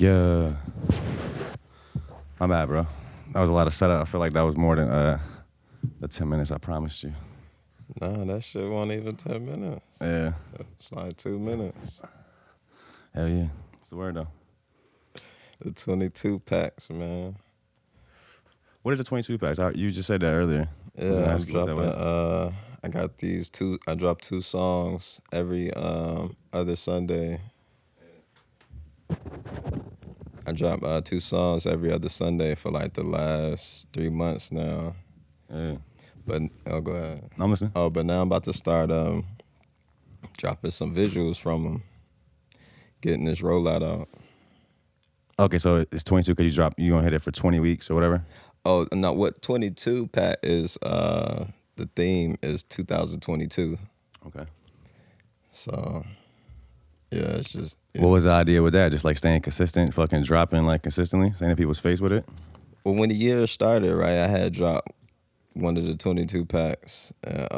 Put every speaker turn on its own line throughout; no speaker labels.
Yeah. My bad, bro. That was a lot of setup. I feel like that was more than the 10 minutes I promised you.
Nah, that shit wasn't even 10 minutes.
Yeah.
It's like 2 minutes.
Hell yeah. What's the word, though?
The 22 packs, man.
What is the 22 packs? You just said that earlier.
Yeah, I'm dropping. I got these two. I drop 2 songs every other Sunday. I drop 2 songs every other Sunday for like the last 3 months now.
Yeah.
But go ahead.
I'm listening.
Oh, but now I'm about to start dropping some visuals from them. Getting this rollout out.
Okay, so it's 22 because you gonna hit it for 20 weeks or whatever?
Oh, no, what 22 Pat is, the theme is 2022.
Okay.
So, yeah, it's just.
What was the idea with that? Just like staying consistent, fucking dropping like consistently, staying in people's face with it?
Well, when the year started, right, I had dropped one of the 22 packs. And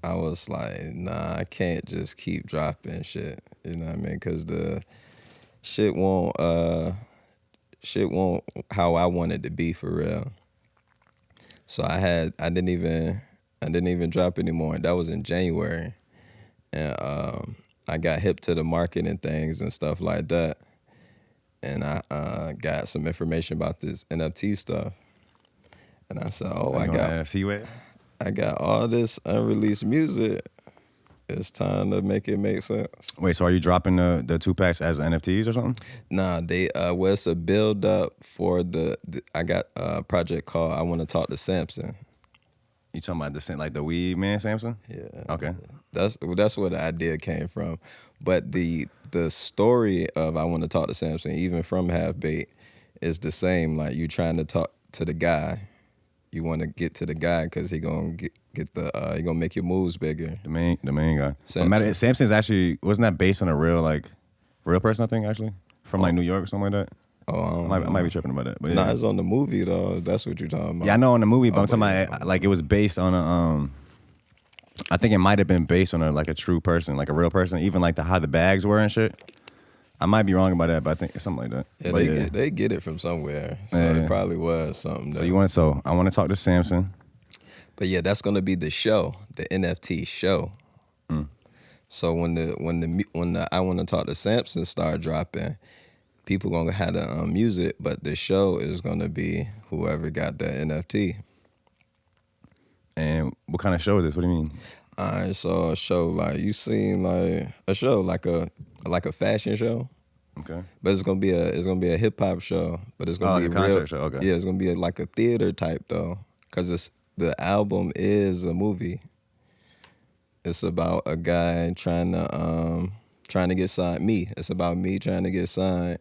I was like, nah, I can't just keep dropping shit. You know what I mean? Because the shit won't how I want it to be for real. So I didn't even drop anymore. That was in January. And I got hip to the marketing things and stuff like that. And I got some information about this NFT stuff. And I said, I got all this unreleased music. It's time to make it make sense.
Wait, so are you dropping the 2 packs as NFTs or something?
Nah, it's a build up for I got a project called I Want to Talk to Samson.
You talking about the weed man Samson?
Yeah.
Okay.
That's where the idea came from. But the story of I Want to Talk to Samson, even from Half Baked, is the same. Like, you trying to talk to the guy. You want to get to the guy because he gonna he gonna make your moves bigger.
The main guy. Samson's actually, wasn't that based on a real person, I think, actually? From like New York or something like that?
Oh,
I might be tripping about that. But yeah.
Nah, it's on the movie though. That's what you're talking about.
Yeah, I know on the movie, but I'm talking about like it was based on I think it might have been based on a true person, like a real person, even like how the bags were and shit. I might be wrong about that, but I think it's something like that.
Yeah, they get it from somewhere. So it probably was something.
So I want to talk to Samson.
But yeah, that's gonna be the show, the NFT show.
Mm.
So when the I Want to Talk to Samson start dropping, people gonna have the music, but the show is gonna be whoever got that NFT.
And what kind of show is this? What do you mean?
I saw a show like you seen like a show like a fashion show.
Okay.
But it's gonna be a hip hop show, but it's gonna be
a concert show. Okay.
Yeah, it's gonna be like a theater type though, because the album is a movie. It's about a guy trying to get signed. It's about me trying to get signed,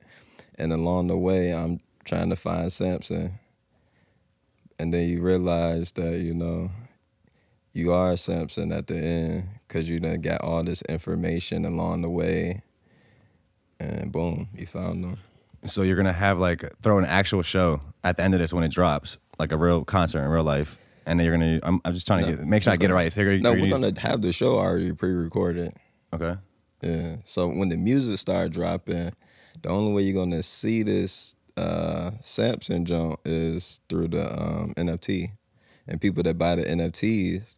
and along the way I'm trying to find Samson. And then you realize that you are Samson at the end because you done got all this information along the way. And boom, you found them.
So you're gonna have throw an actual show at the end of this when it drops, like a real concert in real life, and then you're gonna. I'm just trying to make sure I get it right. So
we're gonna have the show already pre-recorded.
Okay.
Yeah. So when the music start dropping, the only way you're gonna see this Samson jump is through the NFT, and people that buy the NFTs.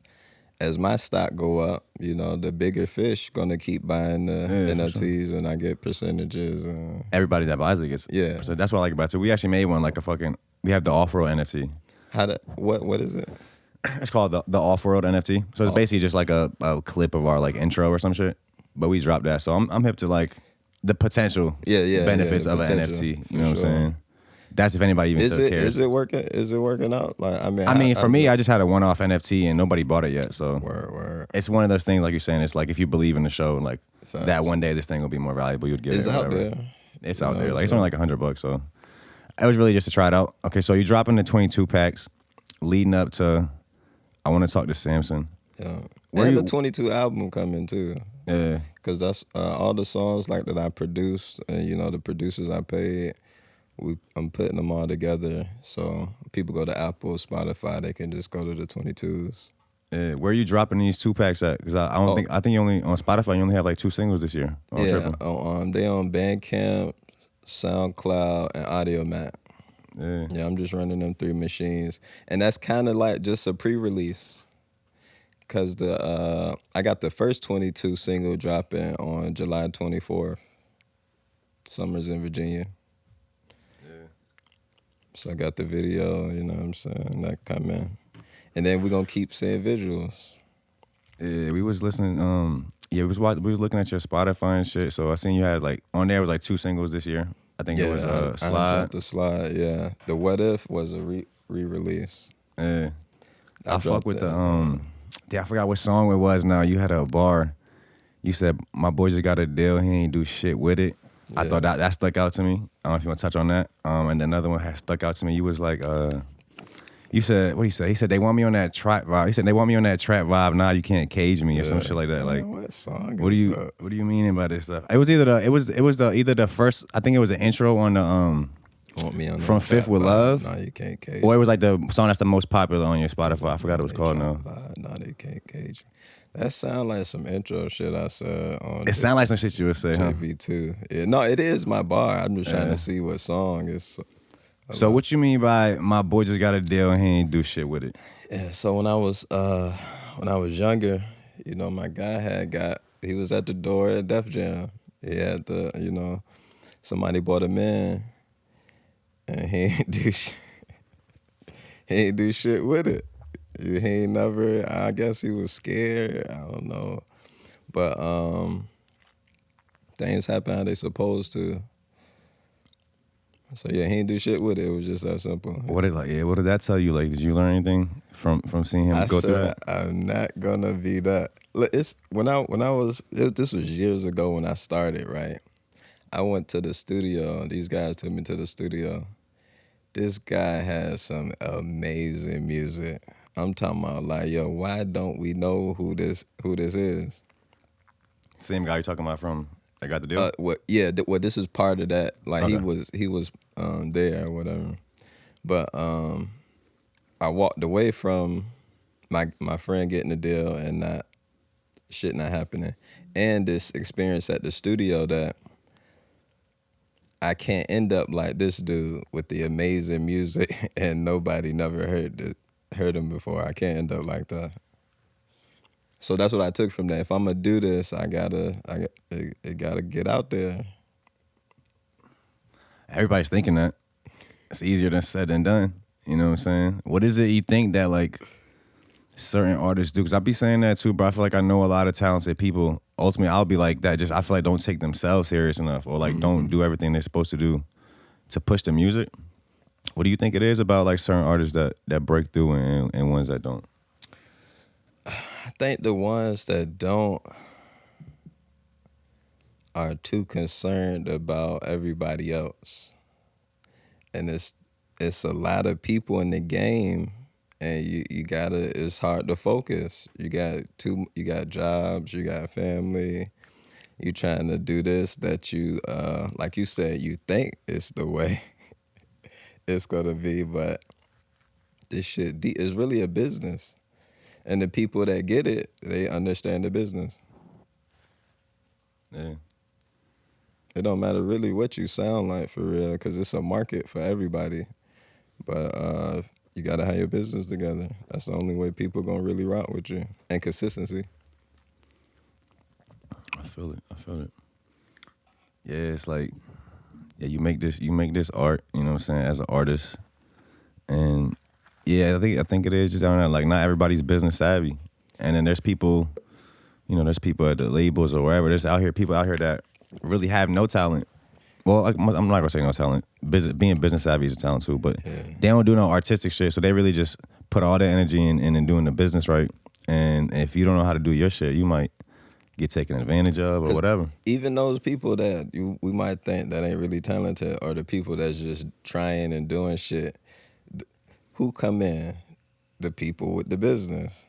As my stock go up, the bigger fish gonna keep buying the NFTs, sure. And I get percentages.
Everybody that buys it gets.
Yeah.
So that's what I like about it. We actually made one we have the off-road NFT.
What is it?
It's called the off-road NFT. So it's basically just like a clip of our intro or some shit. But we dropped that. So I'm hip to the potential benefits of an NFT. You know what I'm saying? That's if anybody even still cares.
Is it working out?
For me, I just had a one-off NFT and nobody bought it yet. So
word.
It's one of those things, like you're saying. It's like if you believe in the show, that one day this thing will be more valuable, you'd get it.
It's out there.
It's out there. It's only $100. So it was really just to try it out. Okay, so you're dropping the 22 packs, leading up to I Want to Talk to Samson.
Yeah, and the 22 album coming too.
Yeah,
because that's all the songs that I produced, and the producers I paid. I'm putting them all together, so people go to Apple, Spotify, they can just go to the 22s.
Where are you dropping these 2-packs at? Because I think you only on Spotify you only have like 2 singles this year.
They on Bandcamp, SoundCloud, and Audiomack. Yeah, I'm just running them 3 machines, and that's kind of like just a pre-release. Cause I got the first 22 single dropping on July 24th. Summers in Virginia. Yeah. So I got the video, you know what I'm saying, that coming. And then we're gonna keep seeing visuals.
Yeah, we was listening. We was looking at your Spotify and shit. So I seen you had like on there was like 2 singles this year. I think it was Slide.
I dropped the Slide. Yeah, the What If was a re-release.
Yeah, I fuck with the I forgot what song it was. Now you had a bar. You said my boy just got a deal. He ain't do shit with it. Yeah. I thought that stuck out to me. I don't know if you want to touch on that. And another one has stuck out to me. You was like, you said, what he said? He said they want me on that trap vibe. He said they want me on that trap vibe. Nah, you can't cage me or some shit like that. Like,
what song?
What do you mean by this stuff? It was either the first. I think it was the intro on the
Want me on
From Fifth with Love.
Nah, you can't cage.
Or it was like the song that's the most popular on your Spotify. I forgot what it was called now.
Nah, they can't cage. That sound like some intro shit I said on.
It sound like some shit you would say, huh?
JV2. Yeah, no, it is my bar. I'm just trying to see what song is.
So what you mean by my boy just got a deal and he ain't do shit with it?
Yeah. So when I was younger, you know, my guy he was at the door at Def Jam. He had somebody brought him in, and he ain't do shit. He ain't do shit with it. He ain't never. I guess he was scared. I don't know, but things happen how they supposed to. So yeah, he ain't do shit with it. It was just that simple.
What did that tell you? Like, did you learn anything from seeing him go through that?
I'm not gonna be that. Look, this was years ago when I started. Right, I went to the studio. These guys took me to the studio. This guy has some amazing music. I'm talking about like, yo, why don't we know who this is?
Same guy you're talking about from I Got the Deal?
This is part of that. Like, okay. He was there or whatever. But I walked away from my friend getting the deal and not happening. And this experience at the studio that I can't end up like this dude with the amazing music and nobody never heard him before. I can't end up like that. So that's what I took from that. If I'm gonna do this, it gotta get out there.
Everybody's thinking that. It's easier than said than done. You know what I'm saying? What is it you think that like certain artists do? Because I be saying that too, but I feel like I know a lot of talented people. Ultimately, I'll be like that. I feel like don't take themselves serious enough, or like don't do everything they're supposed to do to push the music. What do you think it is about like certain artists that break through and ones that don't?
I think the ones that don't are too concerned about everybody else. And it's a lot of people in the game, and it's hard to focus. You got jobs, you got family, you trying to do this that you like you said, you think it's the way it's gonna be, but this shit is really a business. And the people that get it, they understand the business.
Yeah.
It don't matter really what you sound like for real, because it's a market for everybody. But you got to have your business together. That's the only way people going to really rock with you. And consistency.
I feel it. Yeah, it's like, you make this art, you know what I'm saying, as an artist. And yeah, I think it is just down there. Like, not everybody's business savvy, and then there's people at the labels or wherever. There's people out here that really have no talent. Well, I'm not gonna say no talent. Being business savvy is a talent too, but they don't do no artistic shit. So they really just put all their energy in doing the business right. And if you don't know how to do your shit, you might get taken advantage of or whatever.
Even those people that we might think that ain't really talented, or the people that's just trying and doing shit. Who come in? The people with the business.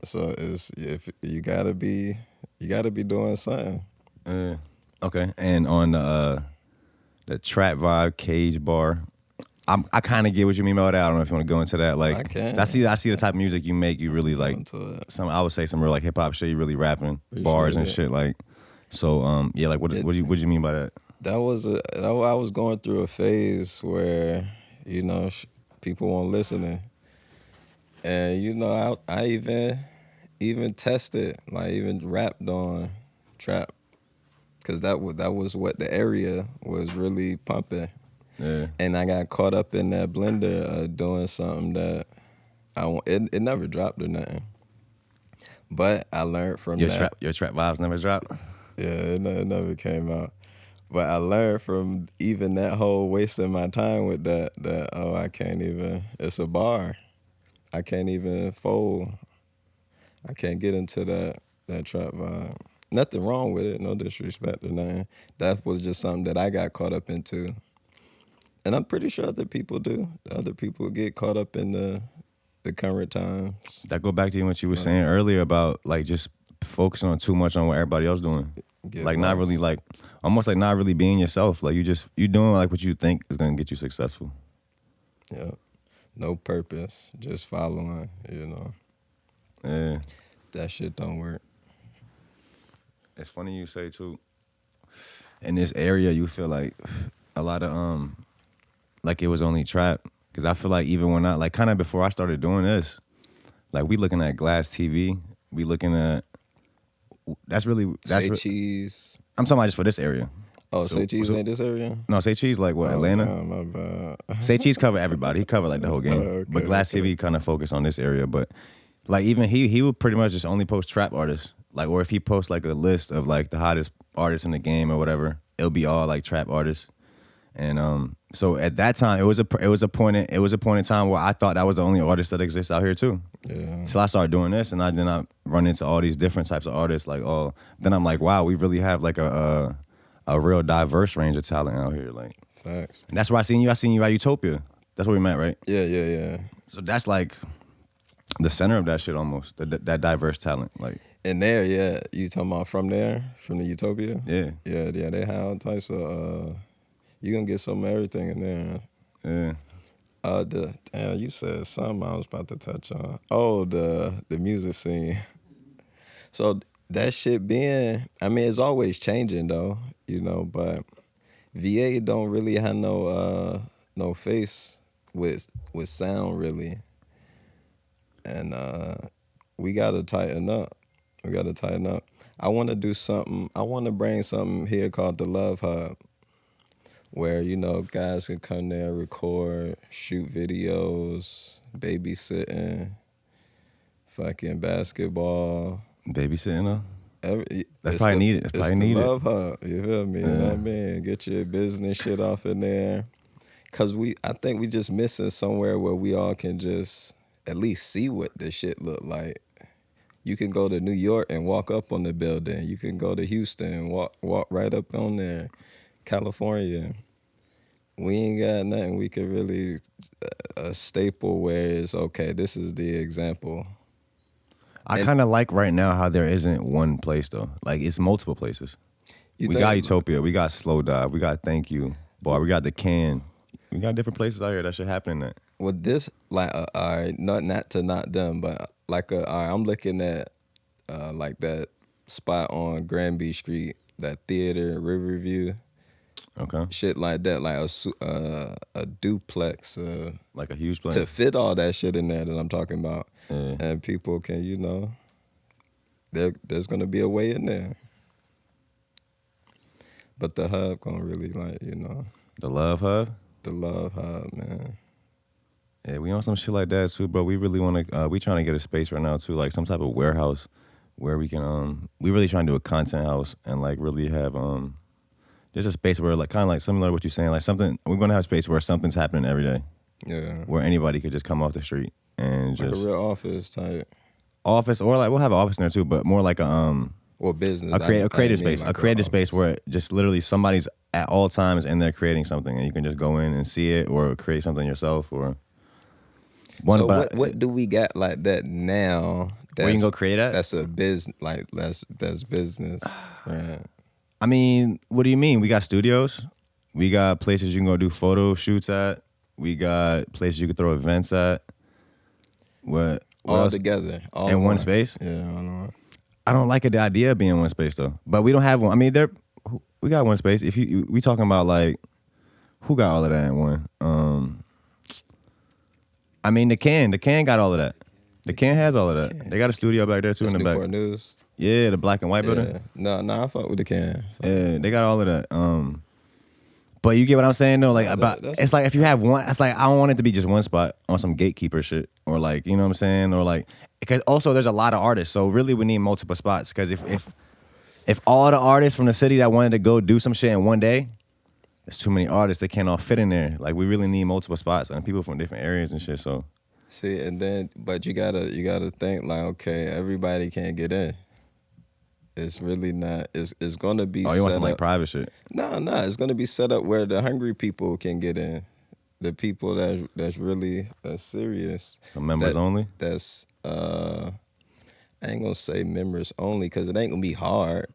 So if you gotta be doing something.
Okay. And on the Trap Vibe Cage Bar, I kind of get what you mean by that. I don't know if you want to go into that. Like, I see the type of music you make. You really like I would say some real like hip hop shit. You really rapping bars and shit. Like, so yeah. Like, what do you mean by that?
I was going through a phase where people weren't listening, and I even tested, like even rapped on trap, because that was what the area was really pumping.
Yeah.
And I got caught up in that blender doing something that it never dropped or nothing. But I learned from that.
Your trap vibes never dropped?
Yeah, it never came out. But I learned from even that whole wasting my time with that I can't even, it's a bar. I can't even fold. I can't get into that trap vibe. Nothing wrong with it, no disrespect or nothing. That was just something that I got caught up into. And I'm pretty sure other people do. Other people get caught up in the current times.
That go back to what you were saying earlier about like just focusing on too much on what everybody else doing. Like not really like almost like not really being yourself. Like you doing like what you think is gonna get you successful.
Yeah. No purpose. Just following,
Yeah.
That shit don't work.
It's funny you say too. In this area you feel like a lot of like it was only trap. Cause I feel like even when I like kind of before I started doing this, like we looking at Glass TV, we looking at
Cheese.
I'm talking about just for this area.
Oh, Say Cheese ain't this area?
No, Say Cheese like what, Atlanta?
God, my bad.
Say Cheese cover everybody. He covered like the whole game.
Okay,
but Glass TV kind of focused on this area. But like even he would pretty much just only post trap artists. Like or if he posts like a list of like the hottest artists in the game or whatever, it'll be all like trap artists. And so at that time it was a point in time where I thought that was the only artist that exists out here too.
Yeah.
So I started doing this, and then I run into all these different types of artists. Like then I'm like, wow, we really have like a real diverse range of talent out here. Like
facts.
And that's where I seen you at Utopia. That's where we met, right?
Yeah.
So that's like the center of that shit almost. That diverse talent, like.
In there, yeah. You talking about from there, from the Utopia?
Yeah.
Yeah. They have all types of. You gonna get some of everything in there.
Yeah.
You said something I was about to touch on. Oh, the music scene. So that shit it's always changing though, but VA don't really have no face with sound really. And we gotta tighten up. I wanna do something, I wanna bring something here called the Love Hub, where, guys can come there, record, shoot videos, babysitting, fucking basketball.
Babysitting though? That's probably needed. It's probably needed.
Love Hub, you feel me? You know what I mean? Get your business shit off in there. Cause I think we just missing somewhere where we all can just at least see what this shit look like. You can go to New York and walk up on the building. You can go to Houston and walk right up on there. California, we ain't got nothing we could really a staple where it's okay, this is the example.
I kind of like right now how there isn't one place though. Like it's multiple places. We got Utopia, we got Slow Dive, we got Thank You Bar, we got the Can. We got different places out here that should happen in that.
With this, like, all right, not them, but like, all right, I'm looking at like that spot on Granby Street, that theater, Riverview.
Okay.
Shit like that, like a duplex.
Like a huge place.
To fit all that shit in there that I'm talking about.
Yeah.
And people can, there's going to be a way in there. But the hub going to really
The Love Hub?
The Love Hub, man.
Yeah, we on some shit like that too, bro. We really want to, we trying to get a space right now too, like some type of warehouse where we can, we really trying to do a content house and like really have, there's a space where, like, kind of like similar to what you're saying, like something, we're going to have a space where something's happening every day.
Yeah.
Where anybody could just come off the street and just.
Like a real office type.
Office, or like, we'll have an office in there too, but more like a,
or business.
A creative space. Like a creative space where just literally somebody's at all times in there creating something and you can just go in and see it or create something yourself or.
So what do we got like that now?
Where you can go create at?
That's a business, like that's business, right?
I mean, what do you mean? We got studios. We got places you can go do photo shoots at. We got places you could throw events at. What
all
else?
Together. All
in one space?
Yeah, I know.
I don't like the idea of being in one space though. But we don't have one. I mean, we got one space. If we talking about like, who got all of that in one? I mean, the can got all of that. The can has all of that. They got a studio back there too in the back.
Newport News.
Yeah, the black and white building.
No, I fuck with the can.
Yeah, they got all of that. But you get what I'm saying though? Like it's like if you have one, it's like I don't want it to be just one spot on some gatekeeper shit, or like, you know what I'm saying, or like, because also there's a lot of artists, so really we need multiple spots. Because if all the artists from the city that wanted to go do some shit in one day, there's too many artists, they can't all fit in there. Like we really need multiple spots and people from different areas and shit. So
see, and then but you gotta think like, okay, everybody can't get in. It's really not. It's gonna be.
Oh, you want some like private shit?
No, it's gonna be set up where the hungry people can get in. The people that's really serious.
The members only.
That's I ain't gonna say members only because it ain't gonna be hard.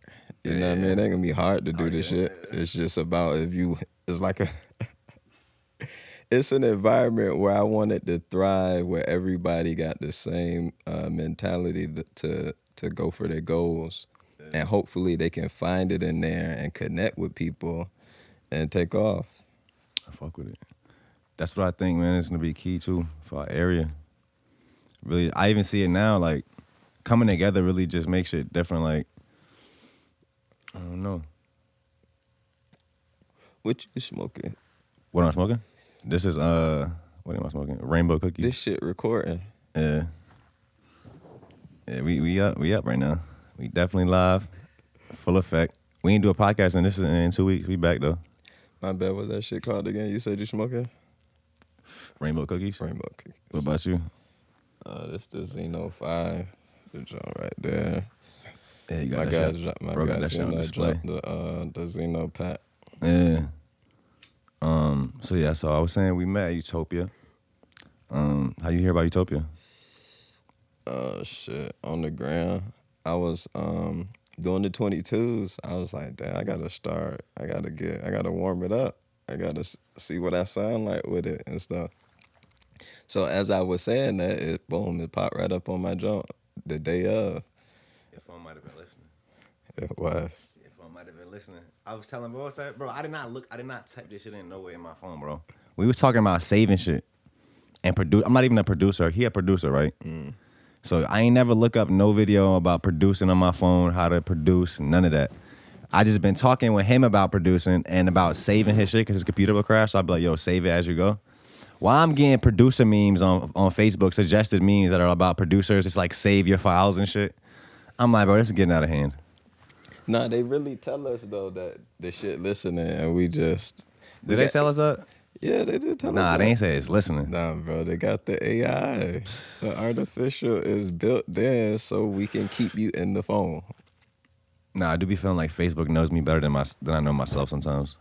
You know what I mean? It ain't gonna be hard to do this shit. It's just about it's like it's an environment where I want it to thrive, where everybody got the same mentality to go for their goals. And hopefully they can find it in there and connect with people and take off.
I fuck with it. That's what I think, man. It's gonna be key too for our area. Really, I even see it now. Like coming together really just makes it different. Like I don't know.
What you smoking?
What am I smoking? This is what am I smoking? Rainbow cookies.
This shit recording.
Yeah. Yeah, we up right now. We definitely live, full effect. We ain't do a podcast and this is in 2 weeks. We back though.
My bad. What's that shit called again? You said you smoking?
Rainbow cookies.
Rainbow cookies.
What about you?
This the Zeno 5. The joint right there.
Yeah, you got that shit.
My guy Zeno dropped the Zeno pack.
Yeah. So yeah, so I was saying we met at Utopia. How you hear about Utopia?
Shit, on the ground. I was doing the 22s. I was like, damn, I gotta start. I gotta warm it up. I gotta see what I sound like with it and stuff. So as I was saying that, it popped right up on my jump the day of.
Your phone might have been listening.
It was.
Your phone might have been listening. I was telling bro, I did not type this shit in no way in my phone, bro. We was talking about saving shit and produce. I'm not even a producer. He a producer, right? Mm. So I ain't never look up no video about producing on my phone, how to produce, none of that. I just been talking with him about producing and about saving his shit because his computer will crash. So I'd be like, yo, save it as you go. While I'm getting producer memes on Facebook, suggested memes that are about producers, it's like save your files and shit. I'm like, bro, this is getting out of hand.
Nah, they really tell us though that the shit listening and we just...
Did they tell us that?
Yeah, they did tell us.
Nah, they ain't say it's listening.
Nah, bro, they got the AI. The artificial is built there so we can keep you in the phone.
Nah, I do be feeling like Facebook knows me better than I know myself sometimes.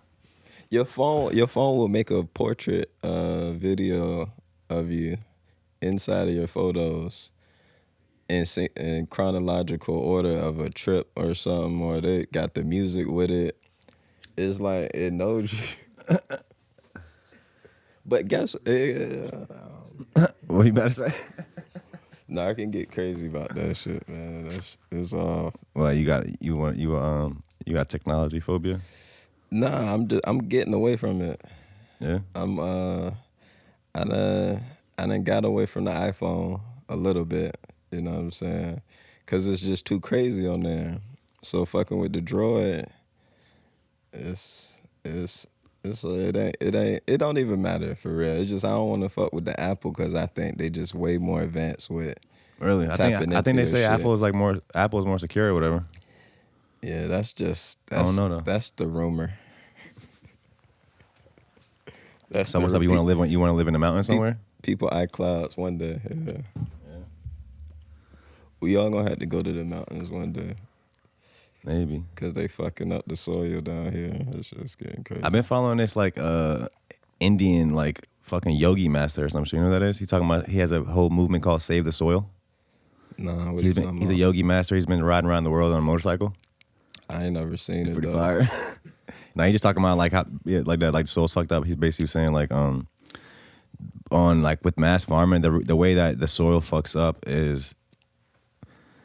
Your phone will make a portrait video of you inside of your photos in chronological order of a trip or something, or they got the music with it. It's like it knows you. But guess
what you about to say?
Nah, I can get crazy about that shit, man. It's
Well, you got technology phobia?
Nah, I'm getting away from it.
Yeah.
I done got away from the iPhone a little bit. You know what I'm saying? Cause it's just too crazy on there. So fucking with the Droid, it don't even matter for real. It's just I don't want to fuck with the Apple because I think they just way more advanced with.
Really, I think they say shit. Apple is more secure or whatever.
Yeah, that's
I don't know though.
That's the rumor. That's
so what's up? You want to live in the mountains somewhere?
People iClouds one day. Yeah. We all gonna have to go to the mountains one day.
Maybe.
Because they fucking up the soil down here. It's just getting crazy.
I've been following this like Indian like fucking yogi master or some shit. You know what that is? He has a whole movement called Save the Soil.
Nah,
he's a yogi master. He's been riding around the world on a motorcycle.
I ain't never seen it
pretty
though.
Fire. Now he's just talking about like how like that, like the soil's fucked up. He's basically saying like on like with mass farming, the way that the soil fucks up is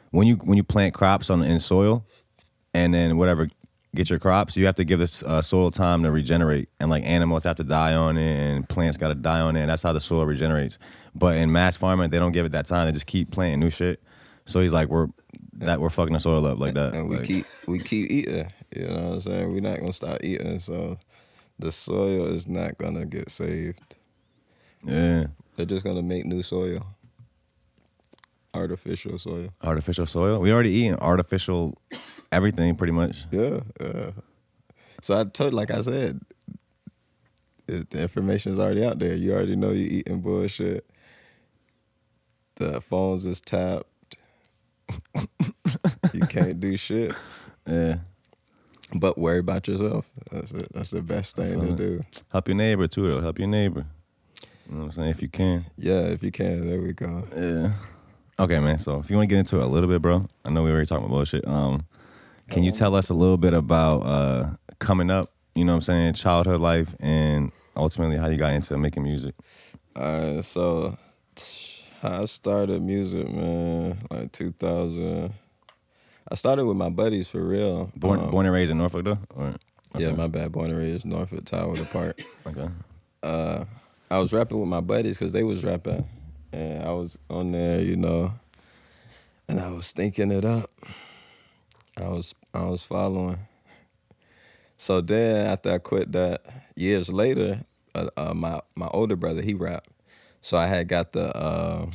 when you plant crops in soil, and then whatever get your crops, you have to give this soil time to regenerate, and like animals have to die on it, and plants got to die on it, and that's how the soil regenerates. But in mass farming, they don't give it that time; they just keep planting new shit. So he's like, we're fucking the soil up like that,
and we keep eating. You know what I'm saying? We're not gonna stop eating, so the soil is not gonna get saved.
Yeah,
they're just gonna make new soil, artificial soil.
Artificial soil. We already eating artificial everything, pretty much.
Yeah. So I told, like I said, the information is already out there. You already know you're eating bullshit. The phones is tapped. You can't do shit.
Yeah.
But worry about yourself. That's it. That's the best thing to do.
Help your neighbor too, though. Help your neighbor. You know what I'm saying? If you can.
Yeah, if you can. There we go.
Yeah. Okay, man. So if you want to get into it a little bit, bro, I know we already talking about bullshit. Can you tell us a little bit about coming up, you know what I'm saying, childhood life, and ultimately how you got into making music?
So I started music, man, like 2000. I started with my buddies for real.
Born and raised in Norfolk, though? Or? Okay.
Yeah, my bad. Born and raised Norfolk, Tower Park.
Okay.
I was rapping with my buddies because they was rapping, and I was on there, you know, and I was thinking it up. I was following. So then after I quit that, years later, my older brother, he rapped. So I had got the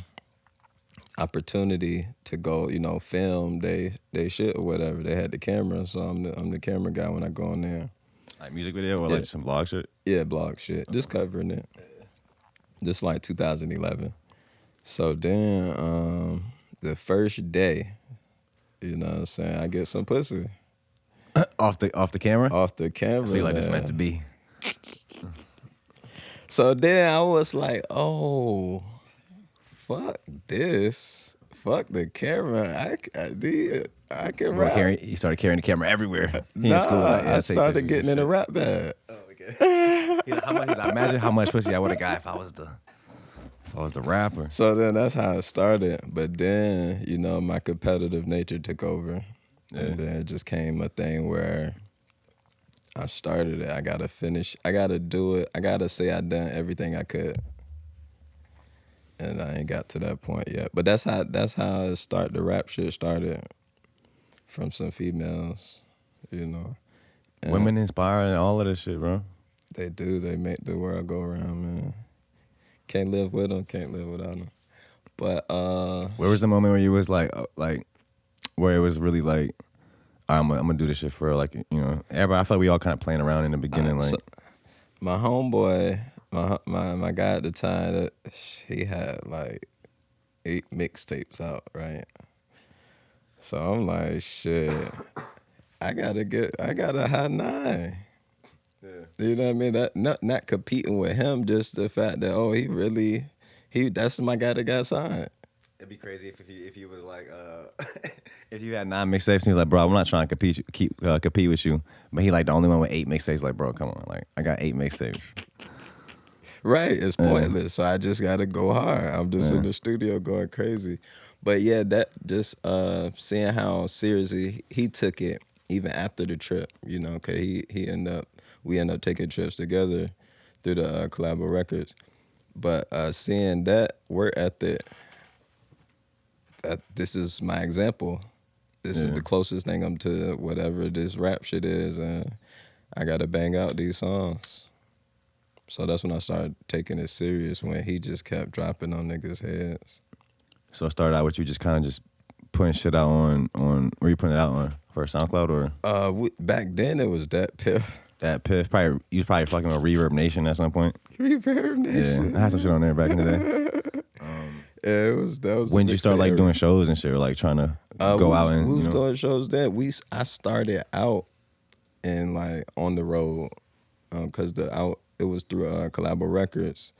opportunity to go, you know, film they shit or whatever. They had the camera, so I'm the camera guy when I go in there.
Like music video or like some blog shit?
Yeah, blog shit. Just covering it. This like 2011. So then the first day, you know what I'm saying, I get some pussy.
Off the camera?
Off the camera.
I see, like it's meant to be.
So then I was like, oh, fuck this. Fuck the camera. I can rap.
He started carrying the camera everywhere.
I started getting in a rap bag.
Oh, okay. Imagine how much pussy I would have got if I was the rapper.
So then that's how it started. But then, you know, my competitive nature took over. Yeah. And then it just came a thing where I started it. I gotta finish. I gotta do it. I gotta say I done everything I could. And I ain't got to that point yet. But that's how the rap shit started. From some females, you know. And
women inspiring all of this shit, bro.
They do. They make the world go around, man. Can't live with them. Can't live without them. But
where was the moment where you was like where it was really like, I'm gonna do this shit for like, you know, everybody? I feel like we all kind of playing around in the beginning, like.
So my homeboy, my guy at the time, he had like 8 mixtapes out, right? So I'm like, shit, I gotta have 9. Yeah. You know what I mean? That not competing with him, just the fact that that's my guy that got signed.
It'd be crazy if he was like, if you had 9 mixtapes and he was like, bro, I'm not trying to compete with you, but he like the only one with 8 mixtapes. Like, bro, come on, like I got 8 mixtapes.
Right, it's pointless. So I just gotta go hard. I'm just in the studio going crazy. But yeah, that just seeing how seriously he took it, even after the trip, you know, cause we end up taking trips together through the Collabo Records. But seeing that work ethic, this is my example. This is the closest thing I'm to whatever this rap shit is, and I gotta bang out these songs. So that's when I started taking it serious, when he just kept dropping on niggas' heads.
So it started out with you just kind of just putting shit out on where you putting it out on? For SoundCloud or?
Back then it was Dat Piff.
Dat Piff. You was probably fucking with Reverb Nation at some point.
Reverb Nation.
Yeah, I had some shit on there back in the day.
Yeah, that was.
When did you start like doing shows and shit, or like trying to go out and?
We was doing shows then. I started out and like on the road, cause it was through Collabo Records,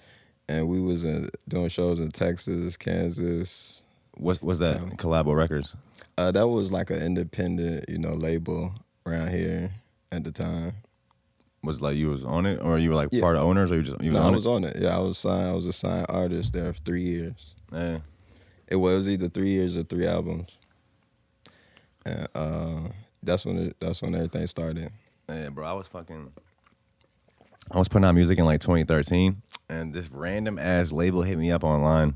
and we was doing shows in Texas, Kansas.
What was that? Collabo Records.
That was like an independent, you know, label around here at the time.
was like you was on it, or you were like part of owners, or you was
no,
on it?
I was on it. Yeah, I was signed. I was a signed artist there for 3 years.
Yeah.
It was either 3 years or 3 albums, and that's when everything started.
Yeah, bro, I was putting out music in like 2013, and this random ass label hit me up online.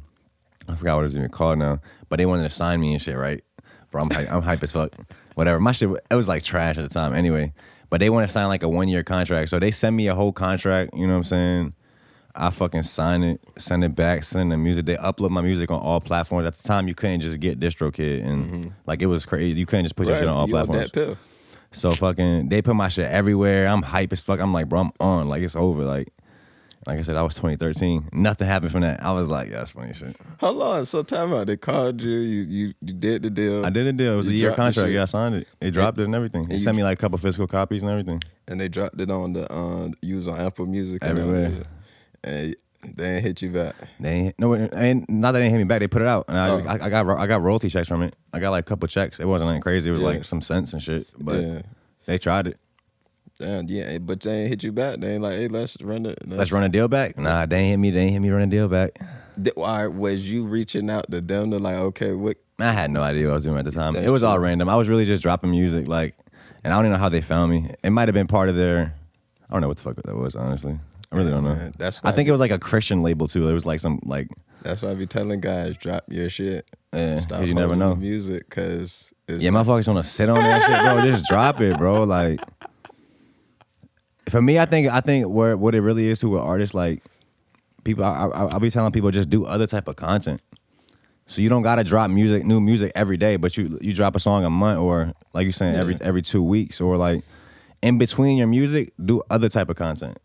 I forgot what it was even called now, but they wanted to sign me and shit, right? Bro, I'm hype as fuck. Whatever, my shit, it was like trash at the time anyway. But they want to sign like a 1-year contract, so they send me a whole contract. You know what I'm saying? I fucking sign it, send it back, send the music. They upload my music on all platforms. At the time, you couldn't just get DistroKid, and like it was crazy. You couldn't just put your shit on all platforms.
That
So fucking, they put my shit everywhere. I'm hype as fuck. I'm like, bro, I'm on. Like it's over. Like I said, I was 2013. Nothing happened from that. I was like, yeah, that's funny shit.
How long? So time out. They called you. You did the deal.
I did the deal. It was a year contract. Yeah, I signed it. They dropped it and everything. They sent me like a couple physical copies and everything.
And they dropped it on the you was on Apple Music
everywhere.
And they ain't hit you back.
Not that they didn't hit me back. They put it out, and I got royalty checks from it. I got like a couple checks. It wasn't like crazy. It was like some cents and shit. But they tried it.
Damn, yeah, but they ain't hit you back. They ain't like, hey, let's run
a deal back. Nah, they ain't hit me. They ain't hit me run a deal back.
Was you reaching out to them to like, okay, what?
I had no idea what I was doing at the time. It was all random. I was really just dropping music, like, and I don't even know how they found me. It might have been part of their. I don't know what the fuck that was, honestly. I really don't know. Man, I think it was like a Christian label too. It was like some like.
That's why I be telling guys, drop your shit.
Yeah, because you never know.
Music, because
motherfuckers want to sit on that shit, bro. Just drop it, bro. Like, for me, I think what it really is to an artist, like people, I'll be telling people just do other type of content. So you don't gotta drop new music every day, but you drop a song a month, or like you saying every 2 weeks, or like in between your music, do other type of content.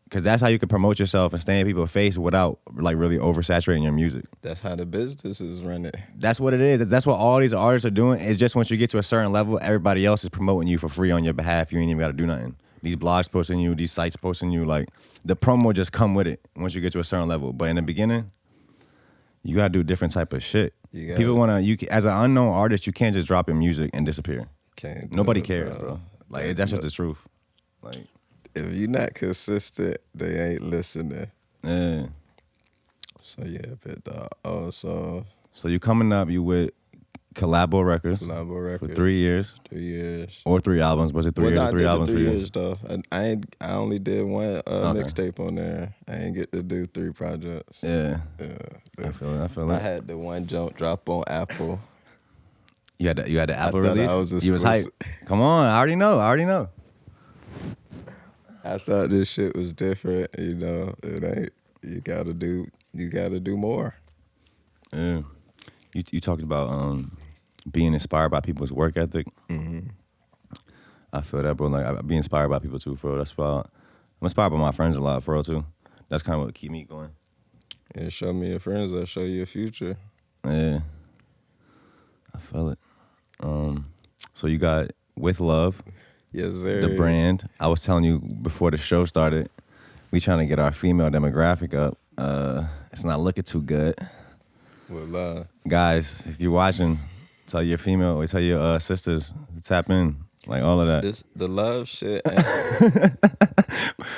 Because that's how you can promote yourself and stay in people's face without like really oversaturating your music.
That's how the business is running.
That's what it is. That's what all these artists are doing. It's just once you get to a certain level, everybody else is promoting you for free on your behalf. You ain't even got to do nothing. These blogs posting you, these sites posting you, like the promo just come with it once you get to a certain level. But in the beginning, you got to do different type of shit. People want to, as an unknown artist, you can't just drop your music and disappear. Nobody cares, bro. Like that's just the truth. Like.
If you're not consistent, they ain't listening.
Yeah.
So yeah, but
So you coming up, you with Collabo Records. For 3 years.
3 years.
Or 3 albums. Was it 3 years or 3 albums for you?
3 years though. I only did one mixtape on there. I ain't get to do 3 projects.
Yeah. I feel it.
I had the one jump drop on Apple.
You had the Apple release? You was hype. Come on, I already know.
I thought this shit was different, it ain't. You gotta do more.
Yeah. You talked about being inspired by people's work ethic.
Mm-hmm.
I feel that, bro. Like I be inspired by people too, bro. That's why I'm inspired by my friends a lot, for real too. That's kind of what keep me going.
Yeah, show me your friends, I'll show you your future.
Yeah. I feel it. So you got With Love.
Yes, sir.
The brand. I was telling you before the show started, we trying to get our female demographic up. It's not looking too good.
With love.
Guys, if you're watching, tell your female or tell your sisters to tap in. Like all of that.
The love shit.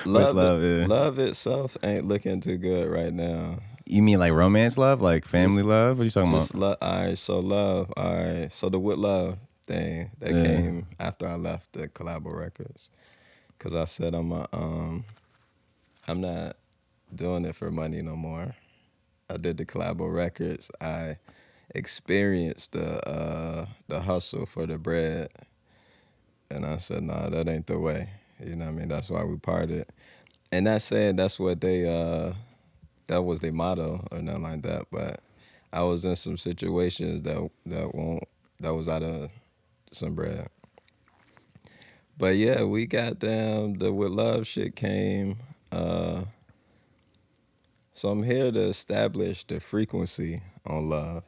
Love itself ain't looking too good right now.
You mean like romance love? Like family love? What are you talking about?
All right, so the With Love thing that came after I left the Collabo Records, because I said I'm not doing it for money no more. I did the Collabo Records. I experienced the hustle for the bread, and I said, nah, that ain't the way. You know what I mean? That's why we parted. And not saying that's what that was their motto or nothing like that, but I was in some situations that was out of some bread. But yeah, we got down, the With Love shit came. So I'm here to establish the frequency on love,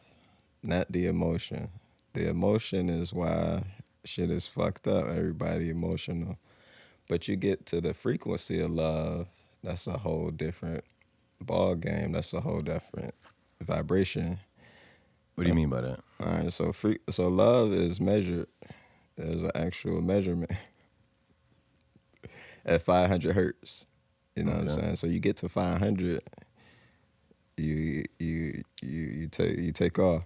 not the emotion. The emotion is why shit is fucked up, everybody emotional. But you get to the frequency of love, that's a whole different ball game. That's a whole different vibration.
What do you mean by that?
All right, so love is measured. There's an actual measurement. at 500 hertz. You know what I'm saying? So you get to 500, you take off.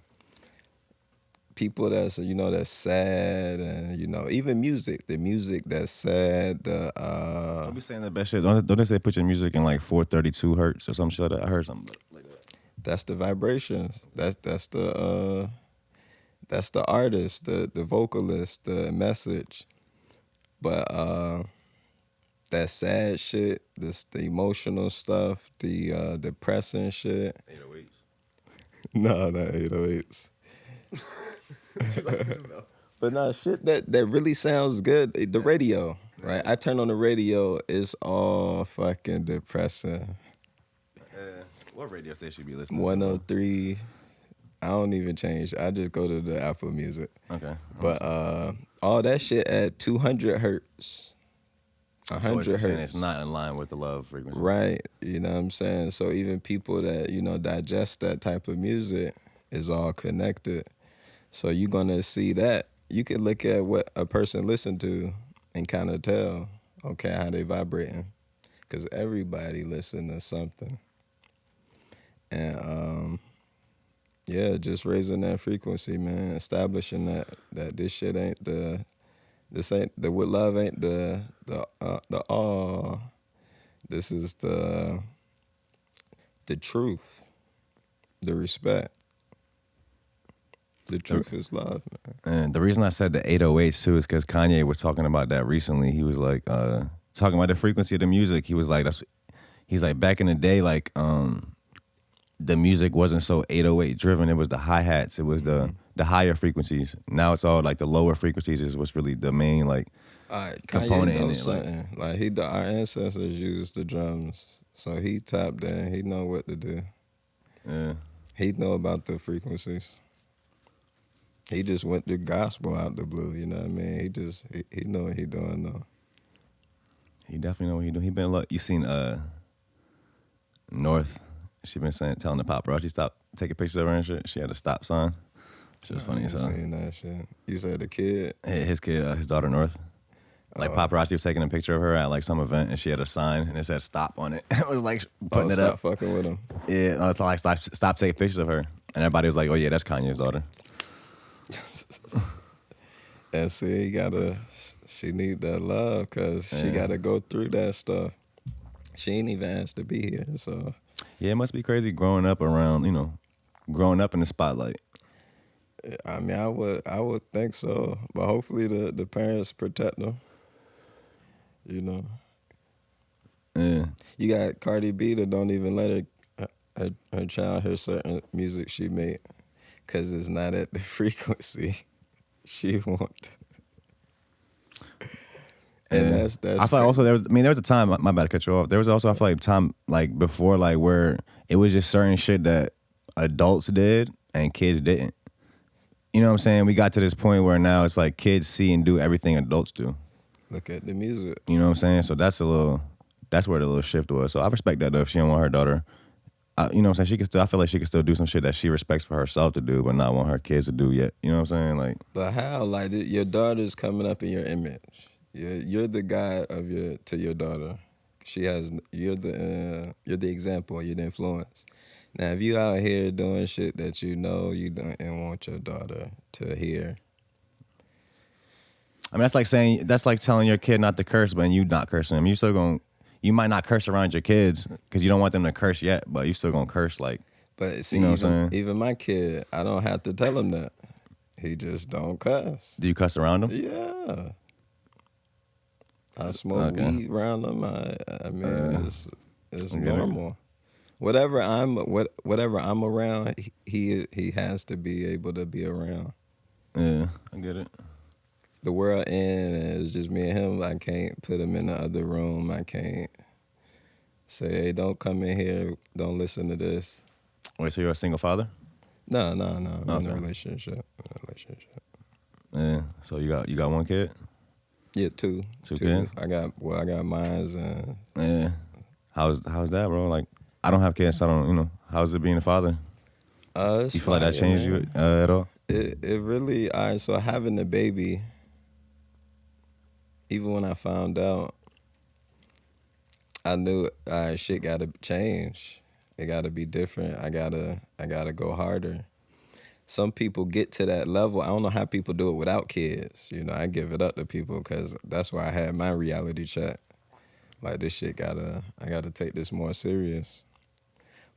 People that's that's sad, and even the music that's sad.
Don't be saying the best shit. Don't they say put your music in like 432 hertz or some shit like that? I heard something like that.
That's the vibrations. That's the artist, the vocalist, the message. But that sad shit, the emotional stuff, the depressing shit.
808s.
No, not 808s. But nah, shit that really sounds good. The radio, right? I turn on the radio, it's all fucking depressing.
What radio station you be listening
103. To? I don't even change. I just go to the Apple Music.
Okay.
But all that shit at 200 hertz. 100 hertz.
It's not in line with the love frequency.
Right. You know what I'm saying? So even people that, digest that type of music is all connected. So you're going to see that. You can look at what a person listened to and kind of tell, okay, how they vibrating. Because everybody listen to something. And, yeah, just raising that frequency, man. Establishing that this shit ain't what love ain't the all. This is the truth, the respect. The truth is love, man.
And the reason I said the 808s too is because Kanye was talking about that recently. He was like talking about the frequency of the music. He was like, he's like back in the day, like the music wasn't so 808 driven. It was the hi-hats. It was the higher frequencies. Now it's all like the lower frequencies is what's really the main like component in it.
Like our ancestors used the drums, so he tapped in. He know what to do.
Yeah,
he know about the frequencies. He just went the gospel out the blue. You know what I mean? He know what he doing though.
He definitely know what he doing. He been you seen North. She been telling the paparazzi stop taking pictures of her and shit. She had a stop sign. It's just funny as hell.
Seen that shit. You said the kid?
His kid, his daughter North. Like paparazzi was taking a picture of her at like some event, and she had a sign and it said "stop" on it. It was like putting it up.
Stop fucking with him.
Yeah, no, it's like stop taking pictures of her, and everybody was like, "Oh yeah, that's Kanye's daughter."
And see, she need that love because she got to go through that stuff. She ain't even asked to be here, so.
Yeah, it must be crazy growing up around, growing up in the spotlight.
I mean, I would think so, but hopefully the parents protect them.
Yeah.
You got Cardi B that don't even let her child hear certain music she made because it's not at the frequency she want. And that's
I feel like also there was a time, my bad to cut you off. There was also, I feel like, time like before, like where it was just certain shit that adults did and kids didn't. You know what I'm saying? We got to this point where now it's like kids see and do everything adults do.
Look at the music.
You know what I'm saying? So that's where the little shift was. So I respect that though. If she don't want her daughter, you know what I'm saying? I feel like she can still do some shit that she respects for herself to do, but not want her kids to do yet. You know what I'm saying? Like,
but how? Like your daughter's coming up in your image. You're the guy to your daughter. You're the example. You're the influence. Now, if you out here doing shit that you know you don't and want your daughter to hear.
I mean, that's like telling your kid not to curse, but you not cursing them. You might not curse around your kids because you don't want them to curse yet, but you still gonna curse like.
But see, even my kid, I don't have to tell him that. He just don't cuss.
Do you cuss around him?
Yeah. I smoke weed around him. I mean, it's normal. Whatever I'm around, he has to be able to be around.
Yeah, I get it.
The world is just me and him. I can't put him in the other room. I can't say, hey, don't come in here. Don't listen to this.
Wait, so you're a single father?
No. I'm in a relationship.
Yeah. So you got one kid?
Yeah, two.
Two kids?
I got mines and.
Yeah. How's that, bro? Like, I don't have kids, so I don't. How's it being a father?
You
feel like that changed you at all?
It really. So having the baby. Even when I found out, I knew shit gotta change. It gotta be different. I gotta go harder. Some people get to that level. I don't know how people do it without kids. You know, I give it up to people because that's where I had my reality check. Like, this shit I gotta take this more serious.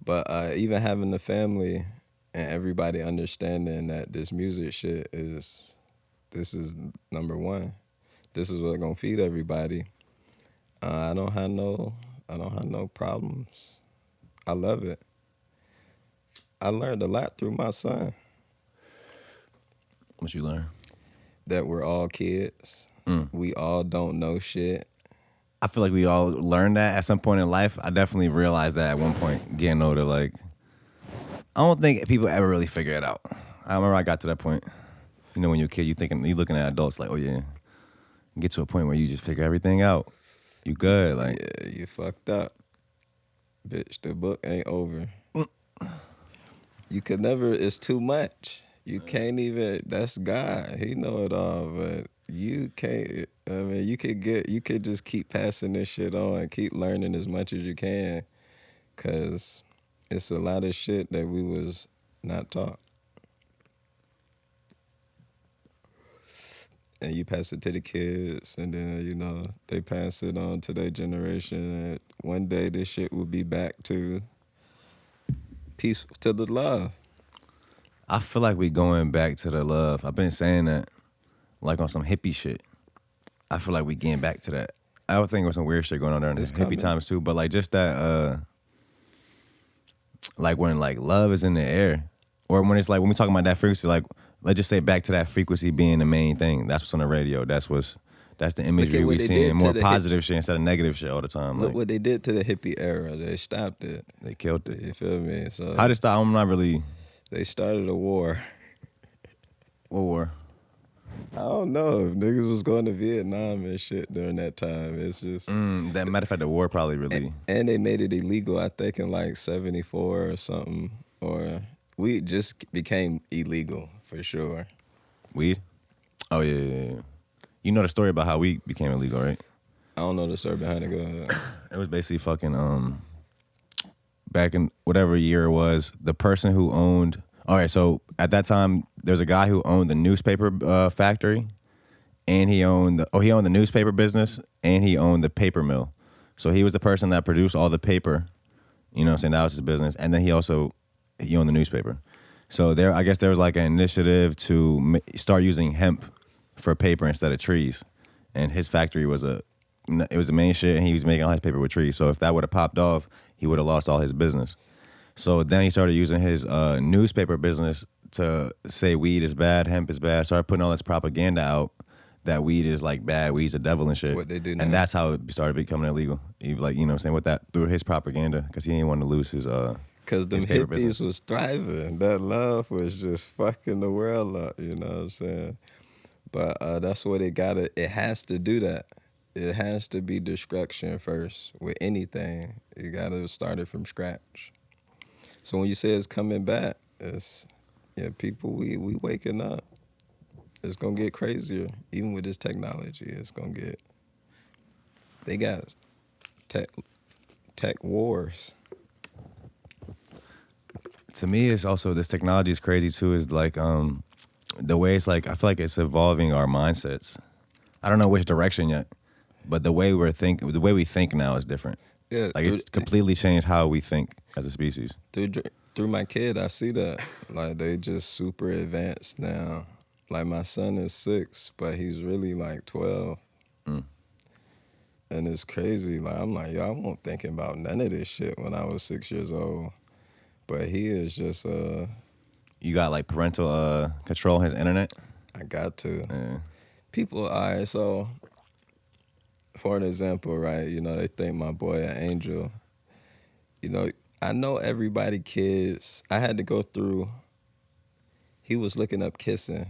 But even having the family and everybody understanding that this music shit this is number one. This is what's gonna feed everybody. I don't have no problems. I love it. I learned a lot through my son.
What you learn?
That we're all kids. We all don't know shit.
I feel like we all learned that at some point in life. I definitely realized that at one point, getting older. Like, I don't think people ever really figure it out. I remember I got to that point. You know, when you're a kid, you looking at adults like, oh yeah, you get to a point where you just figure everything out. You good, like.
Yeah, you fucked up. Bitch, the book ain't over. You could never, it's too much. You can't even, that's God. He know it all, but you can't, I mean, you could just keep passing this shit on, keep learning as much as you can, because it's a lot of shit that we was not taught. And you pass it to the kids, and then, you know, they pass it on to their generation, and one day this shit will be back to peace, to the love.
I feel like we going back to the love. I've been saying that, like on some hippie shit. I feel like we getting back to that. I would think there's some weird shit going on during this hippie times too, but like just that, like when like love is in the air, or when it's like when we talking about that frequency, like let's just say back to that frequency being the main thing. That's what's on the radio. That's the imagery we seeing. More positive shit instead of negative shit all the time.
Look what they did to the hippie era. They stopped it.
They killed it.
You feel me? So
how did it stop? I'm not really.
They started a war.
What war?
I don't know. If niggas was going to Vietnam and shit during that time. It's just
that matter of fact, the war probably really.
And they made it illegal. I think in like '74 or something. Or weed just became illegal for sure.
Weed? Oh yeah. You know the story about how weed became illegal, right?
I don't know the story behind it. Go ahead.
It was basically fucking back in whatever year it was, the person who owned. All right, so at that time, there's a guy who owned the newspaper factory, and he owned the newspaper business, and he owned the paper mill. So he was the person that produced all the paper. You know what I'm saying? That was his business, and then he owned the newspaper. So I guess there was like an initiative to start using hemp for paper instead of trees, and his factory was the main shit, and he was making all his paper with trees. So if that would have popped off, he would have lost all his business. So then he started using his newspaper business to say weed is bad, hemp is bad. Started putting all this propaganda out that weed is like bad, weed's a devil and shit.
What they do now.
And that's how it started becoming illegal. He, like, you know what I'm saying, with that, through his propaganda, because he didn't want to lose his
because them hippies business. Was thriving. That love was just fucking the world up, you know what I'm saying? But that's what it has to do that. It has to be destruction first with anything. You got to start it from scratch. So when you say it's coming back, people, we waking up. It's going to get crazier. Even with this technology, it's going to get, they got tech wars.
To me, it's also, this technology is crazy too, is like the way it's like, I feel like it's evolving our mindsets. I don't know which direction yet, but the way we think now is different.
Yeah,
like it's completely changed how we think as a species.
Through my kid, I see that. Like, they just super advanced now. Like, my son is 6, but he's really like 12. And it's crazy. Like, I'm like, yo, I wasn't thinking about none of this shit when I was 6 years old. But he is just
You got like parental control on his internet?
I got to.
Yeah.
People, all right, so for an example, right, you know, they think my boy an angel. You know, I know everybody kids. I had to go through, he was looking up kissing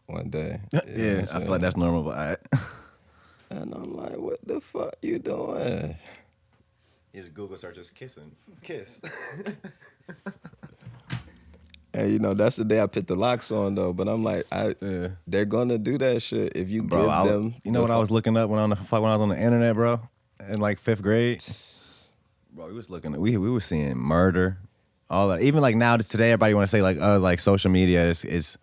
one day.
Yeah, I feel like that's normal, but all right.
And I'm like, what the fuck you doing?
His Google searches kissing. Kiss.
And, you know, that's the day I put the locks on, though. But I'm like, they're going to do that shit if you give them.
You know what I was looking up when I was on the internet, bro? In like 5th grade? Bro, we was looking at, we were seeing murder, all that. Even like now, today, everybody want to say like social media is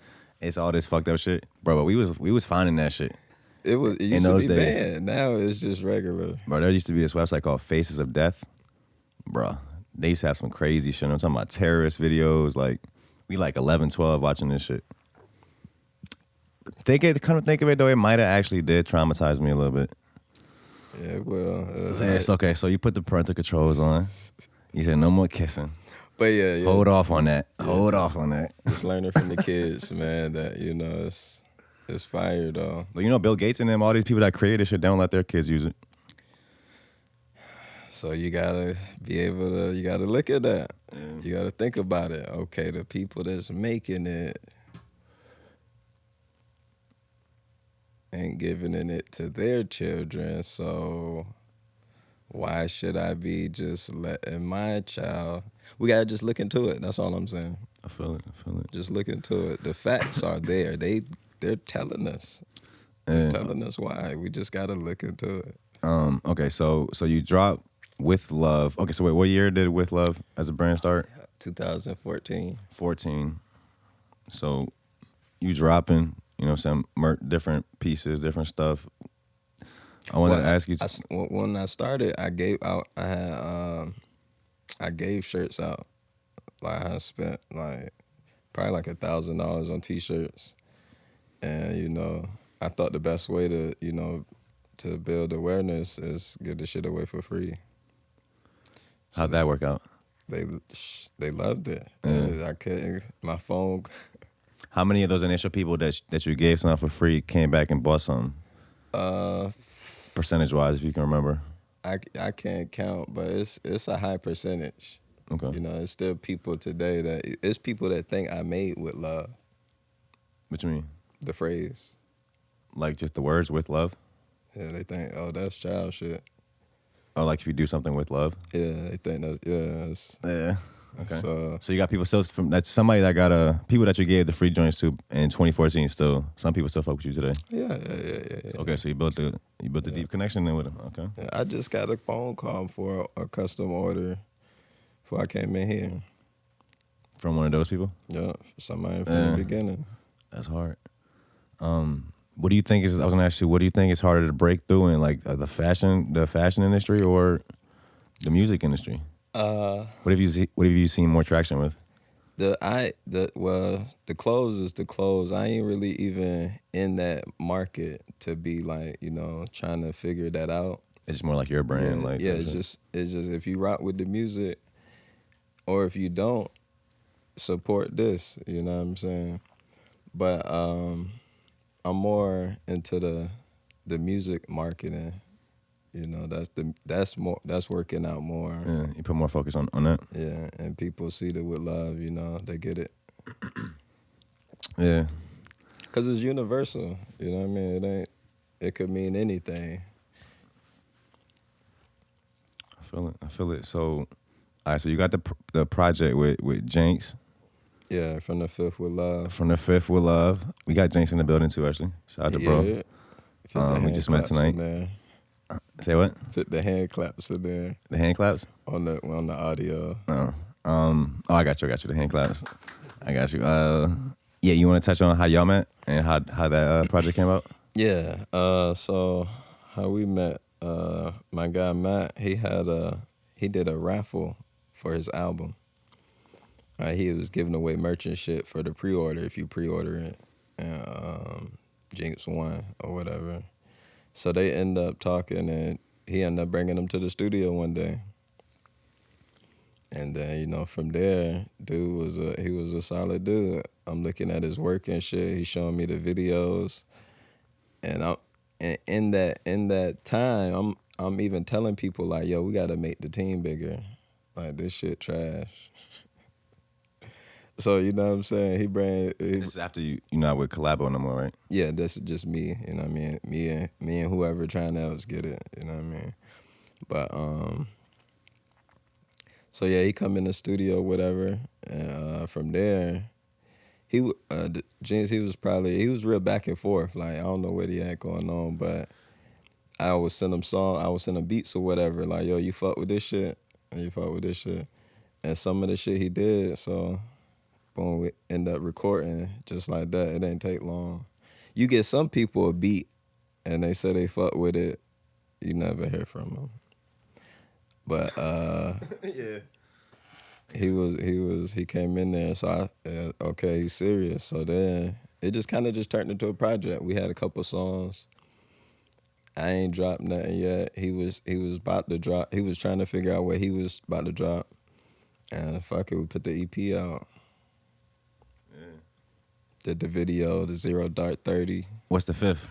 all this fucked up shit, bro. But we was finding that shit.
It used to be banned. Now it's just regular.
Bro, there used to be this website called Faces of Death, bro. They used to have some crazy shit. I'm talking about terrorist videos. Like we like 11, 12 watching this shit. Come to think of it though, it might have actually did traumatize me a little bit.
Yeah, well,
it's okay. So you put the parental controls on. You said no more kissing.
But yeah.
Hold off on that. Yeah. Hold off on that.
Just learning from the kids, man. That it's fire though.
But Bill Gates and them, all these people that created this shit, don't let their kids use it.
So you gotta be able to. You gotta look at that. Yeah. You gotta think about it. Okay, the people that's making it ain't giving it to their children, so why should I be just letting my child? We gotta just look into it. That's all I'm saying.
I feel it.
Just look into it. The facts are there. They're telling us. They're telling us why. We just gotta look into it.
Okay, so you dropped With Love. Okay, so wait, what year did With Love as a brand start?
2014.
14. So you dropping, some different pieces, different stuff. I wanted to ask you.
When I started, I gave shirts out. Like I spent probably like $1,000 on T-shirts, and I thought the best way to build awareness is give the shit away for free.
How'd that work out?
They loved it.
Yeah.
I couldn't. My phone.
How many of those initial people that you gave something for free came back and bought something? Percentage-wise, if you can remember.
I can't count, but it's a high percentage.
Okay.
It's still people today it's people that think I made with love.
What you mean?
The phrase.
Like just the words with love?
Yeah, they think, oh, that's child shit.
Oh, like if you do something with love?
Yeah, they think that,
yeah. Okay. So you got people still somebody that got people that you gave the free joints to in 2014 still, some people still fuck with you today?
Yeah.
Okay, so you built the deep connection then with them, okay.
Yeah, I just got a phone call for a custom order before I came in here.
From one of those people?
Yeah, somebody from the beginning.
That's hard. What do you think I was gonna ask you, what do you think is harder to break through in like the fashion industry or the music industry? What have you seen more traction with?
The clothes is the clothes. I ain't really even in that market to be like, trying to figure that out.
It's just more like your brand,
it's just if you rock with the music, or if you don't, support this. You know what I'm saying? But I'm more into the music marketing. That's working out more.
Yeah, you put more focus on that.
Yeah, and people see the With Love, they get it.
Yeah.
Cause it's universal, you know what I mean? It could mean anything.
I feel it. So, all right. So you got the project with Jinx.
Yeah, from the Fifth With Love.
From the Fifth With Love. We got Jinx in the building too, actually. Shout out to bro. We just met tonight. Say what?
Fit the hand claps in there.
The hand claps?
On the audio.
I got you. The hand claps. I got you. Yeah, you want to touch on how y'all met and how that project came out?
Yeah. So how we met? My guy Matt, he did a raffle for his album. He was giving away merch and shit for the pre-order if you pre-order it, and Jinx won or whatever. So they end up talking, and he ended up bringing them to the studio one day. And then, from there, he was a solid dude. I'm looking at his work and shit. He's showing me the videos, and in that time, I'm even telling people like, yo, we gotta make the team bigger. Like this shit trash. So you know what I'm saying?
This is after you not with Collabo no more, right?
Yeah, this is just me. You know what I mean? Me and whoever trying to else get it. You know what I mean? But so yeah, he come in the studio, whatever, and from there, Jinx, he was real back and forth. Like I don't know what he had going on, but I would send him beats or whatever. Like yo, you fuck with this shit, and you fuck with this shit. And some of the shit he did, so boom, we end up recording just like that. It ain't take long. You get some people a beat, and they say they fuck with it. You never hear from them. But
yeah.
He came in there, so okay, he's serious. So then it just kind of just turned into a project. We had a couple songs. I ain't dropped nothing yet. He was about to drop. He was trying to figure out what he was about to drop, and fuck it, we put the EP out.
Yeah.
Did the video, the 0 Dark 30.
What's the fifth?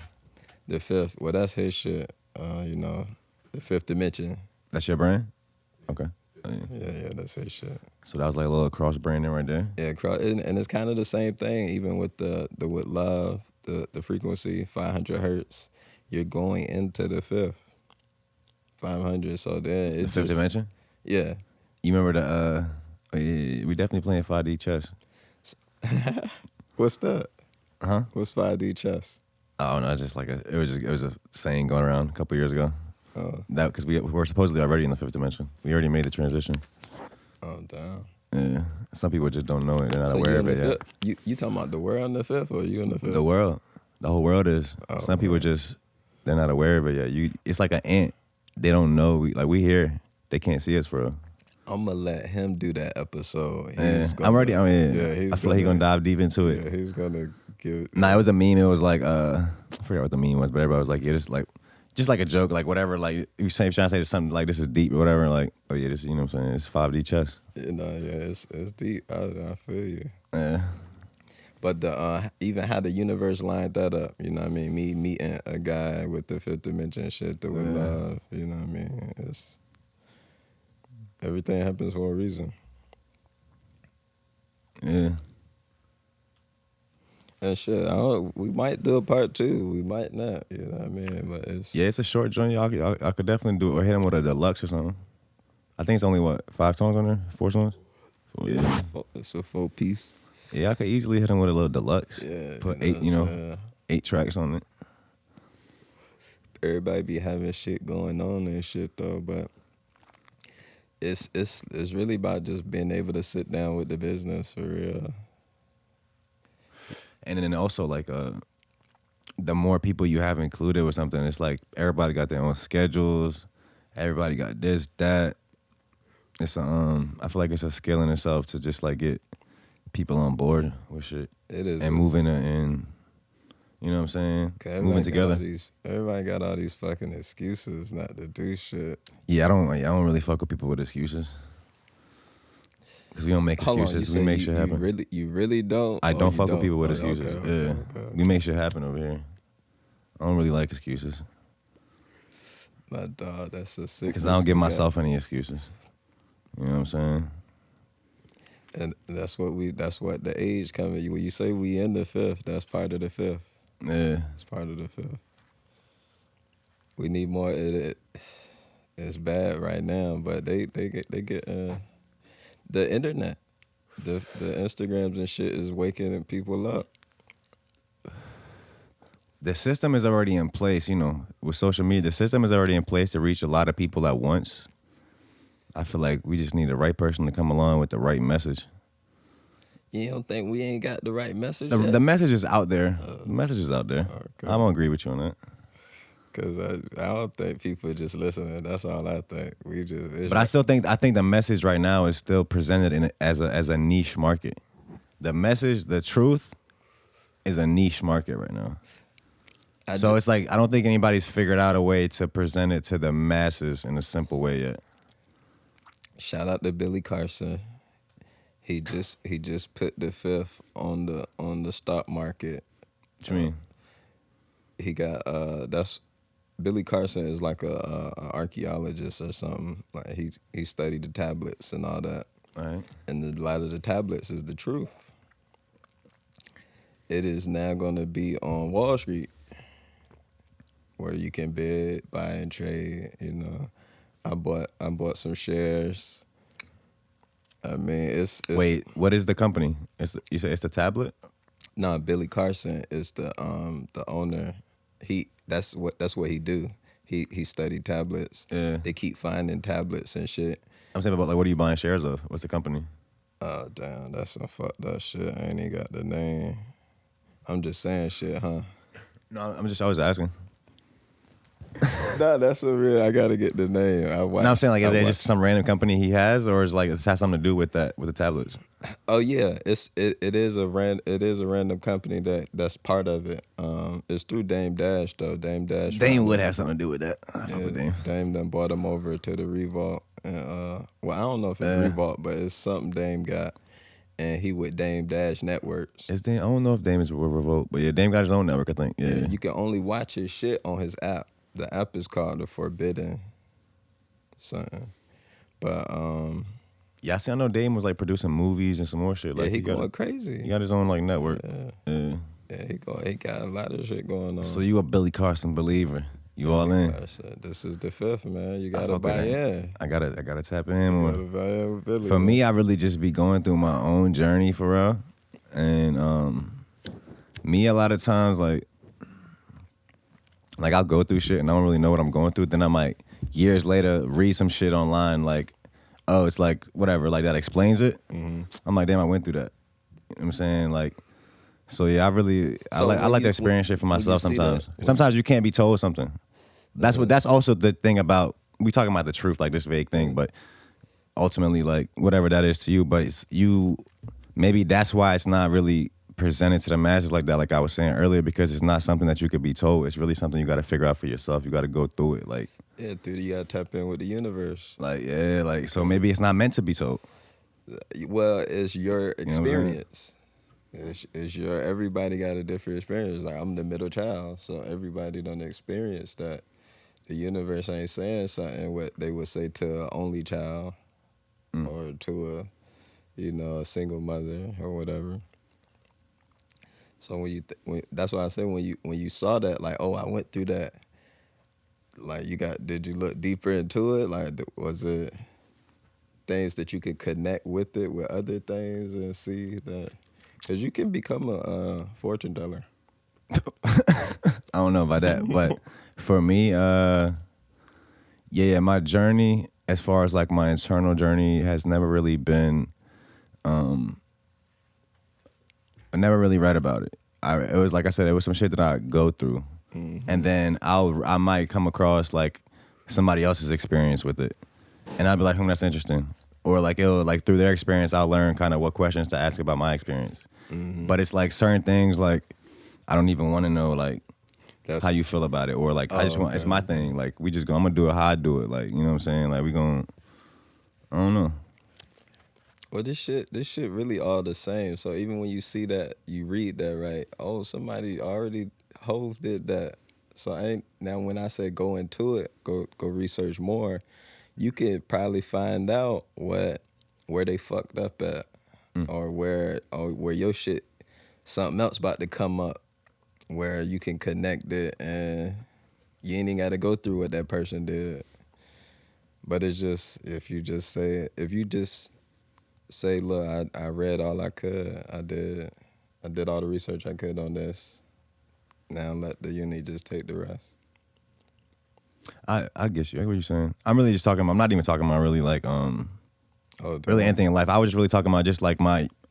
The fifth. Well, that's his shit. The Fifth Dimension.
That's your brand? Okay.
Yeah, that's his shit.
So that was like a little cross branding right there.
Yeah, and it's kind of the same thing. Even with with love, the frequency 500 hertz, you're going into the fifth 500. So then it's
the Fifth Dimension.
Yeah.
You remember we definitely playing 5D chess.
What's that?
Huh?
What's 5D chess?
Oh no, just like it was a saying going around a couple years ago.
Oh.
That because we were supposedly already in the Fifth Dimension. We already made the transition.
Oh damn.
Yeah. Some people just don't know it. They're not aware of it yet.
You talking about the world in the fifth, or you in the fifth?
The world. The whole world is.
Oh,
Some people they're not aware of it yet. It's like an ant. They don't know. We here. They can't see us for real. I'm
gonna let him do that episode.
I'm ready. I feel like he's gonna dive deep into it.
Yeah, he's gonna give.
Nah, it was a meme. It was like I forgot what the meme was, but everybody was like, yeah, this just like a joke, like whatever. Like you trying to say something like this is deep or whatever. Like, oh yeah, this, you know what I'm saying? It's 5D chess.
It's deep. I feel you.
Yeah.
But even how the universe lined that up, you know what I mean? Me meeting a guy with the Fifth Dimension shit that we love, you know what I mean? Everything happens for a reason.
Yeah.
And shit, we might do a part 2. We might not, you know what I mean? But
it's a short joint. I could definitely do it or hit him with a deluxe or something. I think it's only, 5 songs on there? 4 songs?
Yeah, it's a 4-piece.
Yeah, I could easily hit him with a little deluxe.
Yeah.
Put 8 tracks on it.
Everybody be having shit going on and shit though, but it's really about just being able to sit down with the business for real. And
then also like the more people you have included with something, it's like everybody got their own schedules. Everybody got this, that. It's I feel like it's a skill in itself to just like get people on board with shit.
It is.
And moving and you know what I'm saying? Moving together.
Everybody got all these fucking excuses not to do shit.
Yeah, I don't really fuck with people with excuses. Because we don't make excuses. We make shit happen.
You really don't?
I don't fuck with people with excuses.
Okay.
We make shit happen over here. I don't really like excuses.
My dog, that's a sick.
Because I don't give myself any excuses. You know what I'm saying?
And that's what the age coming. When you say we in the fifth, that's part of the fifth.
Yeah.
It's part of the fifth. We need more of it. It's bad right now, but they get the internet, the Instagrams and shit is waking people up.
The system is already in place, you know, with social media. The system is already in place to reach a lot of people at once. I feel like we just need the right person to come along with the right message.
You don't think we ain't got the right message
yet?
The
message is out there. The message is out there.
Okay.
I don't agree with you on that.
Because I don't think people just listening. That's all I think.
But I think the message right now is still presented as a niche market. The message, the truth, is a niche market right now. It's like I don't think anybody's figured out a way to present it to the masses in a simple way yet.
Shout out to Billy Carson. He just put the fifth on the stock market.
What you mean?
He got Billy Carson is like a archaeologist or something. Like he studied the tablets and all that.
All right.
And a lot of the tablets is the truth. It is now going to be on Wall Street, where you can bid, buy, and trade. You know, I bought some shares. I mean, it's
wait. What is the company? You say it's the tablet?
No, Billy Carson is the owner. That's what he do. He studied tablets.
Yeah.
They keep finding tablets and shit.
I'm saying about like, what are you buying shares of? What's the company?
Oh, damn, that's some fucked up shit. I ain't even got the name. I'm just saying shit, huh?
No, I was asking.
Nah, that's a real. I gotta get the name.
No, I'm saying like, is it just some random company he has, or is like it has something to do with that with the tablets?
Oh yeah, it is a random company that's part of it. It's through Dame Dash though.
Dame would have something to do with that. I fuck with Dame.
Dame done brought him over to the Revolt, and well, I don't know if it's Revolt, but it's something Dame got, and he with Dame Dash Networks.
Is Dame? I don't know if Dame is with Revolt, but yeah, Dame got his own network, I think. Yeah,
you can only watch his shit on his app. The app is called the Forbidden something. But
yeah, I know Dame was like producing movies and some more shit. Like
he going crazy.
He got his own like network.
Yeah, he got a lot of shit going on.
So you a Billy Carson believer? You all in?
This is the fifth, man. You gotta buy in.
I gotta tap in more.
You gotta buy in with Billy.
For me, I really just be going through my own journey for real, and me a lot of times like I'll go through shit and I don't really know what I'm going through. Then I might years later read some shit online like, oh, it's like whatever, like that explains it. Mm-hmm. I'm like, damn, I went through that. You know what I'm saying? Like, so yeah, I like to experience shit for myself sometimes. Sometimes you can't be told something. That's also the thing about, we talking about the truth, like this vague thing, but ultimately like whatever that is to you, but it's maybe that's why it's not really presented to the masses like that, like I was saying earlier, because it's not something that you could be told. It's really something you got to figure out for yourself. You got to go through it, like
dude, you got to tap in with the universe.
Like so maybe it's not meant to be told.
Well, it's your experience. It's your, everybody got a different experience. Like I'm the middle child, so everybody done experience that. The universe ain't saying something what they would say to an only child or to a single mother or whatever. So that's why I say when you saw that, like, oh, I went through that. Like, did you look deeper into it? Like, was it things that you could connect with it with other things and see that? Because you can become a fortune teller.
I don't know about that, but for me, my journey as far as like my internal journey has never really been. I never really read about it. It was like I said, it was some shit that I go through, and then I might come across like somebody else's experience with it, and I'd be like, that's interesting, or like it'll like through their experience, I'll learn kind of what questions to ask about my experience. But it's like certain things like I don't even want to know like how you feel about it, or like I just want it's my thing. Like I'm gonna do it how I do it. Like you know what I'm saying? Like I don't know.
Well, this shit really all the same. So even when you see that, you read that, right? Oh, somebody already Hov did that. So now when I say go into it, go research more, you could probably find out where they fucked up at, or where your shit something else about to come up, where you can connect it and you ain't even got to go through what that person did. But it's just if you just say, look, I read all I could. I did all the research I could on this. Now let the uni just take the rest.
I guess you. I get what you're saying. I'm really just talking about, I'm not even talking about really like really anything in life. I was just really talking about just like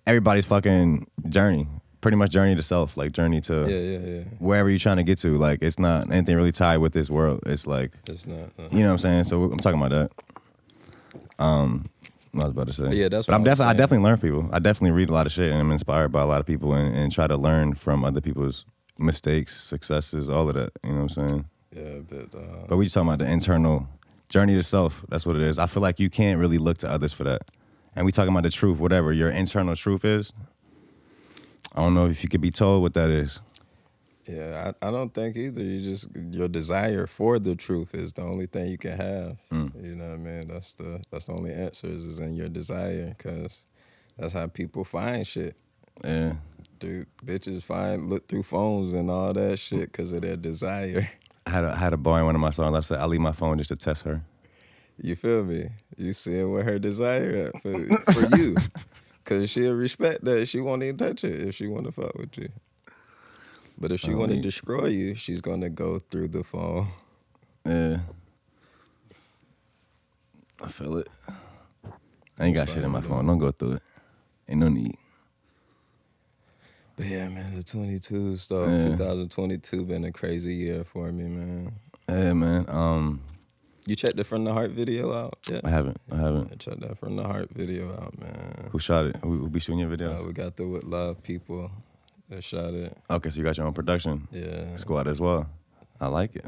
everybody's fucking journey. Pretty much journey to self, like journey to wherever you're trying to get to. Like it's not anything really tied with this world. It's like
it's not.
You know what I'm saying? So I'm talking about that. I was about to say.
Yeah, that's.
But I definitely learn people. I definitely read a lot of shit and I'm inspired by a lot of people and try to learn from other people's mistakes, successes, all of that. You know what I'm saying?
Yeah,
but we just talking about the internal journey to self. That's what it is. I feel like you can't really look to others for that. And we talking about the truth, whatever your internal truth is. I don't know if you could be told what that is.
Yeah, I don't think either. Your desire for the truth is the only thing you can have. You know what I mean? That's the only answers is in your desire, because that's how people find shit.
Yeah.
Dude, bitches look through phones and all that shit because of their desire.
I had a bar in one of my songs. I said, I leave my phone just to test her.
You feel me? You seeing where her desire at for you. Because she'll respect that. She won't even touch it if she want to fuck with you. But if she want to destroy you, she's going to go through the phone.
Yeah. I feel it. I ain't got shit in my phone. Don't go through it. Ain't no need.
But yeah, man, the 22 stuff. 2022 been a crazy year for me, man.
Yeah, man.
You checked the From the Heart video out yet?
I haven't.
Check that From the Heart video out, man.
Who shot it? Who be shooting your videos?
We got the With Love people that shot it.
Okay, so you got your own production squad as well. I like it.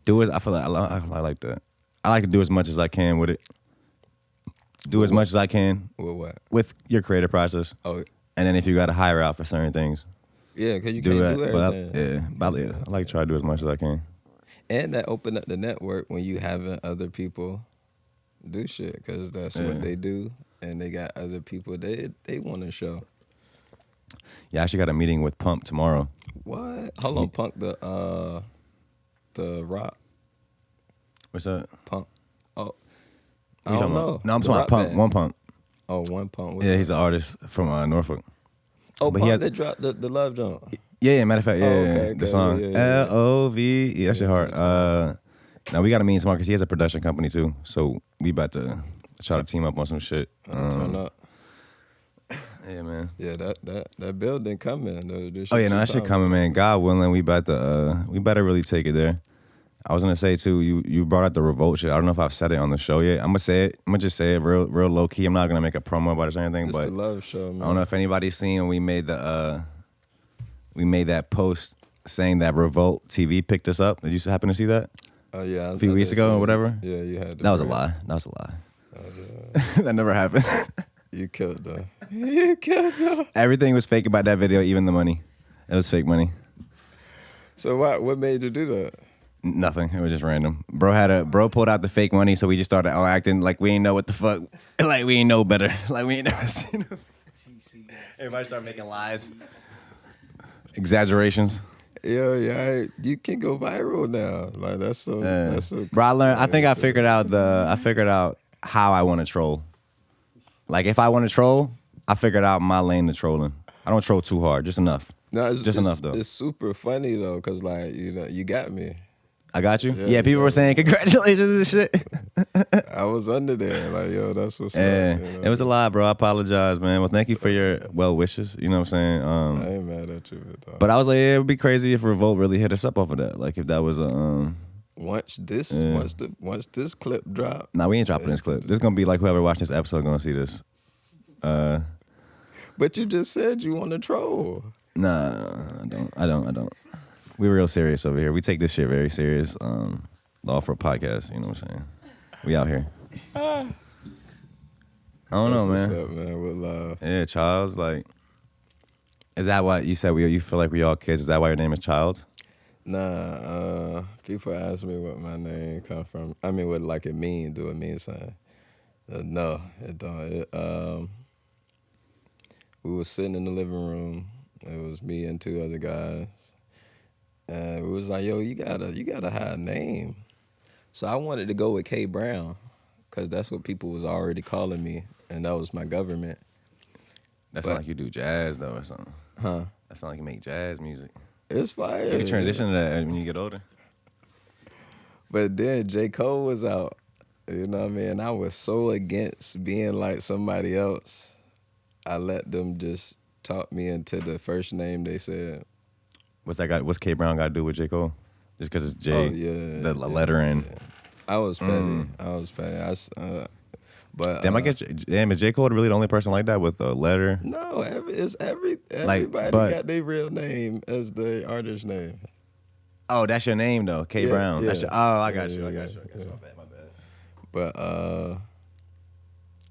Do it. I feel like I like that. I like to do as much as I can with it. Do as much as I can.
With what?
With your creative process.
Oh.
And then if you got to hire out for certain things.
Yeah, because you can't do everything.
I like to try to do as much as I can.
And that open up the network when you having other people do shit, because that's what they do, and they got other people they want to show.
Yeah, I actually got a meeting with Pump tomorrow.
What? Hold on, Pump the rock.
What's that?
Pump. Oh, I don't know.
No, I'm talking about Pump. One Pump.
Oh, One Pump.
He's an artist from Norfolk.
Oh, but Pump that dropped the Love Jump.
Yeah, matter of fact, the song L-O-V. Yeah, that shit hard. Now we got to meet tomorrow because he has a production company too. So we about to try to team up on some shit.
Turn up.
Yeah, man.
Yeah, that building coming.
That shit coming, man. God willing, we better really take it there. I was gonna say too, you brought up the revolt shit. I don't know if I've said it on the show yet. I'm gonna just say it real low key. I'm not gonna make a promo about it or anything.
It's
but
the love show, man.
I don't know if anybody's seen when we made that post saying that Revolt TV picked us up. Did you happen to see that?
Oh yeah,
a few weeks ago or whatever.
Yeah, you had.
That was a lie. That never happened.
You killed her.
Everything was fake about that video, even the money. It was fake money.
So what made you do that?
Nothing. It was just random. Bro pulled out the fake money, so we just started acting like we ain't know what the fuck, like we ain't know better, like we ain't never seen it. Everybody started making lies, exaggerations.
Yeah, you can go viral now. Like that's so.
Bro, I learned. I think I figured out how I want to troll. Like if I want to troll, I figured out my lane to trolling. I don't troll too hard, just enough.
No, it's
enough though.
It's super funny though, cause like you got me.
I got you. Yeah, people were saying congratulations and shit.
I was under there, like yo, that's what's up.
It was a lot, bro. I apologize, man. Well, thank you for your well wishes. You know what I'm saying?
I ain't mad at you,
but I was like, it would be crazy if Revolt really hit us up off of that. Like if that was a
once this clip drop.
Nah, we ain't dropping this clip. This is gonna be like whoever watched this episode gonna see this.
But you just said you want to troll.
Nah, I don't. We're real serious over here. We take this shit very serious. The Off-Road Podcast, you know what I'm saying? We out here. I don't know, man.
What's up, man? With love.
Yeah, Childz, like, is that why you said you feel like we all kids? Is that why your name is Childz?
Nah, people ask me what my name come from. I mean, what like it mean? Do it mean something? No, it don't. We was sitting in the living room. It was me and two other guys. And we was like, yo, you gotta have a name. So I wanted to go with K Brown, because that's what people was already calling me, and that was my government.
That's not like you do jazz, though, or something.
Huh?
That's not like you make jazz music.
It's fire.
You can transition to that when you get older.
But then J. Cole was out. You know what I mean? I was so against being like somebody else. I let them just talk me into the first name they said.
What's K Brown got to do with J. Cole? Just because it's J, the lettering.
Yeah. I was petty. But
is J. Cole really the only person like that with a letter?
No, everybody got their real name as the artist name.
Oh, that's your name though, K Brown.
Yeah.
I got you. My bad.
But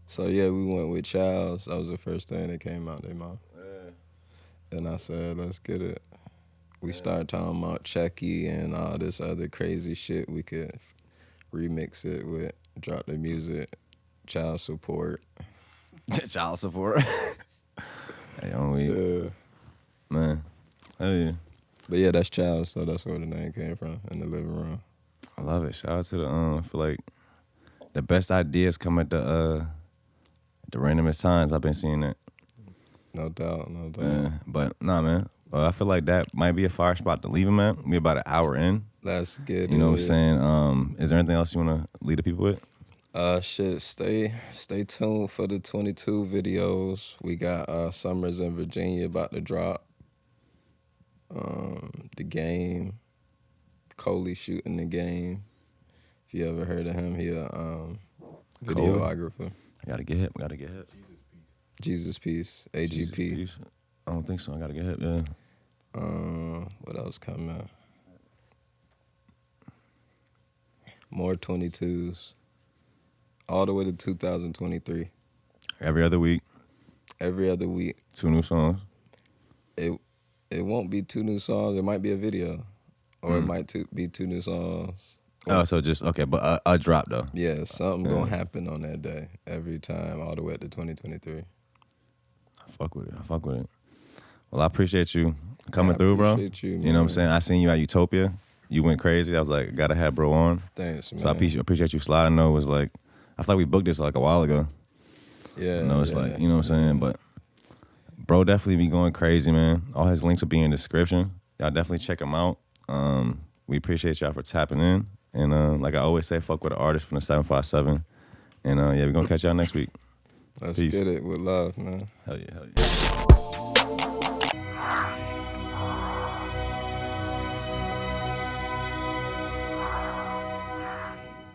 so yeah, we went with Childz. That was the first thing that came out their mouth. Yeah. And I said, let's get it. We started talking about Chucky and all this other crazy shit we could remix it with, drop the music, child support.
Child support. Man. Oh yeah.
But yeah, that's Childz, so that's where the name came from, in the living room.
I love it. Shout out to I feel like the best ideas come at the randomest times. I've been seeing that.
No doubt.
But nah, man. I feel like that might be a fire spot to leave him at. We about an hour in.
Let's get it.
You know what I'm saying? Is there anything else you want to lead the people with?
Stay tuned for the 22 videos. We got Summers in Virginia about to drop. The Game, Coley shooting The Game. If you ever heard of him, he a videographer.
Gotta get hit.
Jesus Peace, AGP.
Jesus Peace. I don't think so. I gotta get hit. Yeah.
What else coming? More 22s. All the way to 2023.
Every other week.
2
new songs.
It won't be 2 new songs. It might be a video. Or it might be 2 new songs.
So just, okay, but a drop though.
Yeah, something gonna happen on that day. Every time, all the way up to 2023.
I fuck with it. Well, I appreciate you coming through, bro.
You
know what I'm saying? I seen you at Utopia. You went crazy. I was like, gotta have bro on.
Thanks, man.
So I appreciate you sliding. I know it was like, I feel like we booked this like a while ago.
Yeah.
It's like, you know what I'm saying? But bro definitely be going crazy, man. All his links will be in the description. Y'all definitely check him out. We appreciate y'all for tapping in. And like I always say, fuck with the artist from the 757. And yeah, we're gonna catch y'all next week.
Let's get it with love, man.
Hell yeah.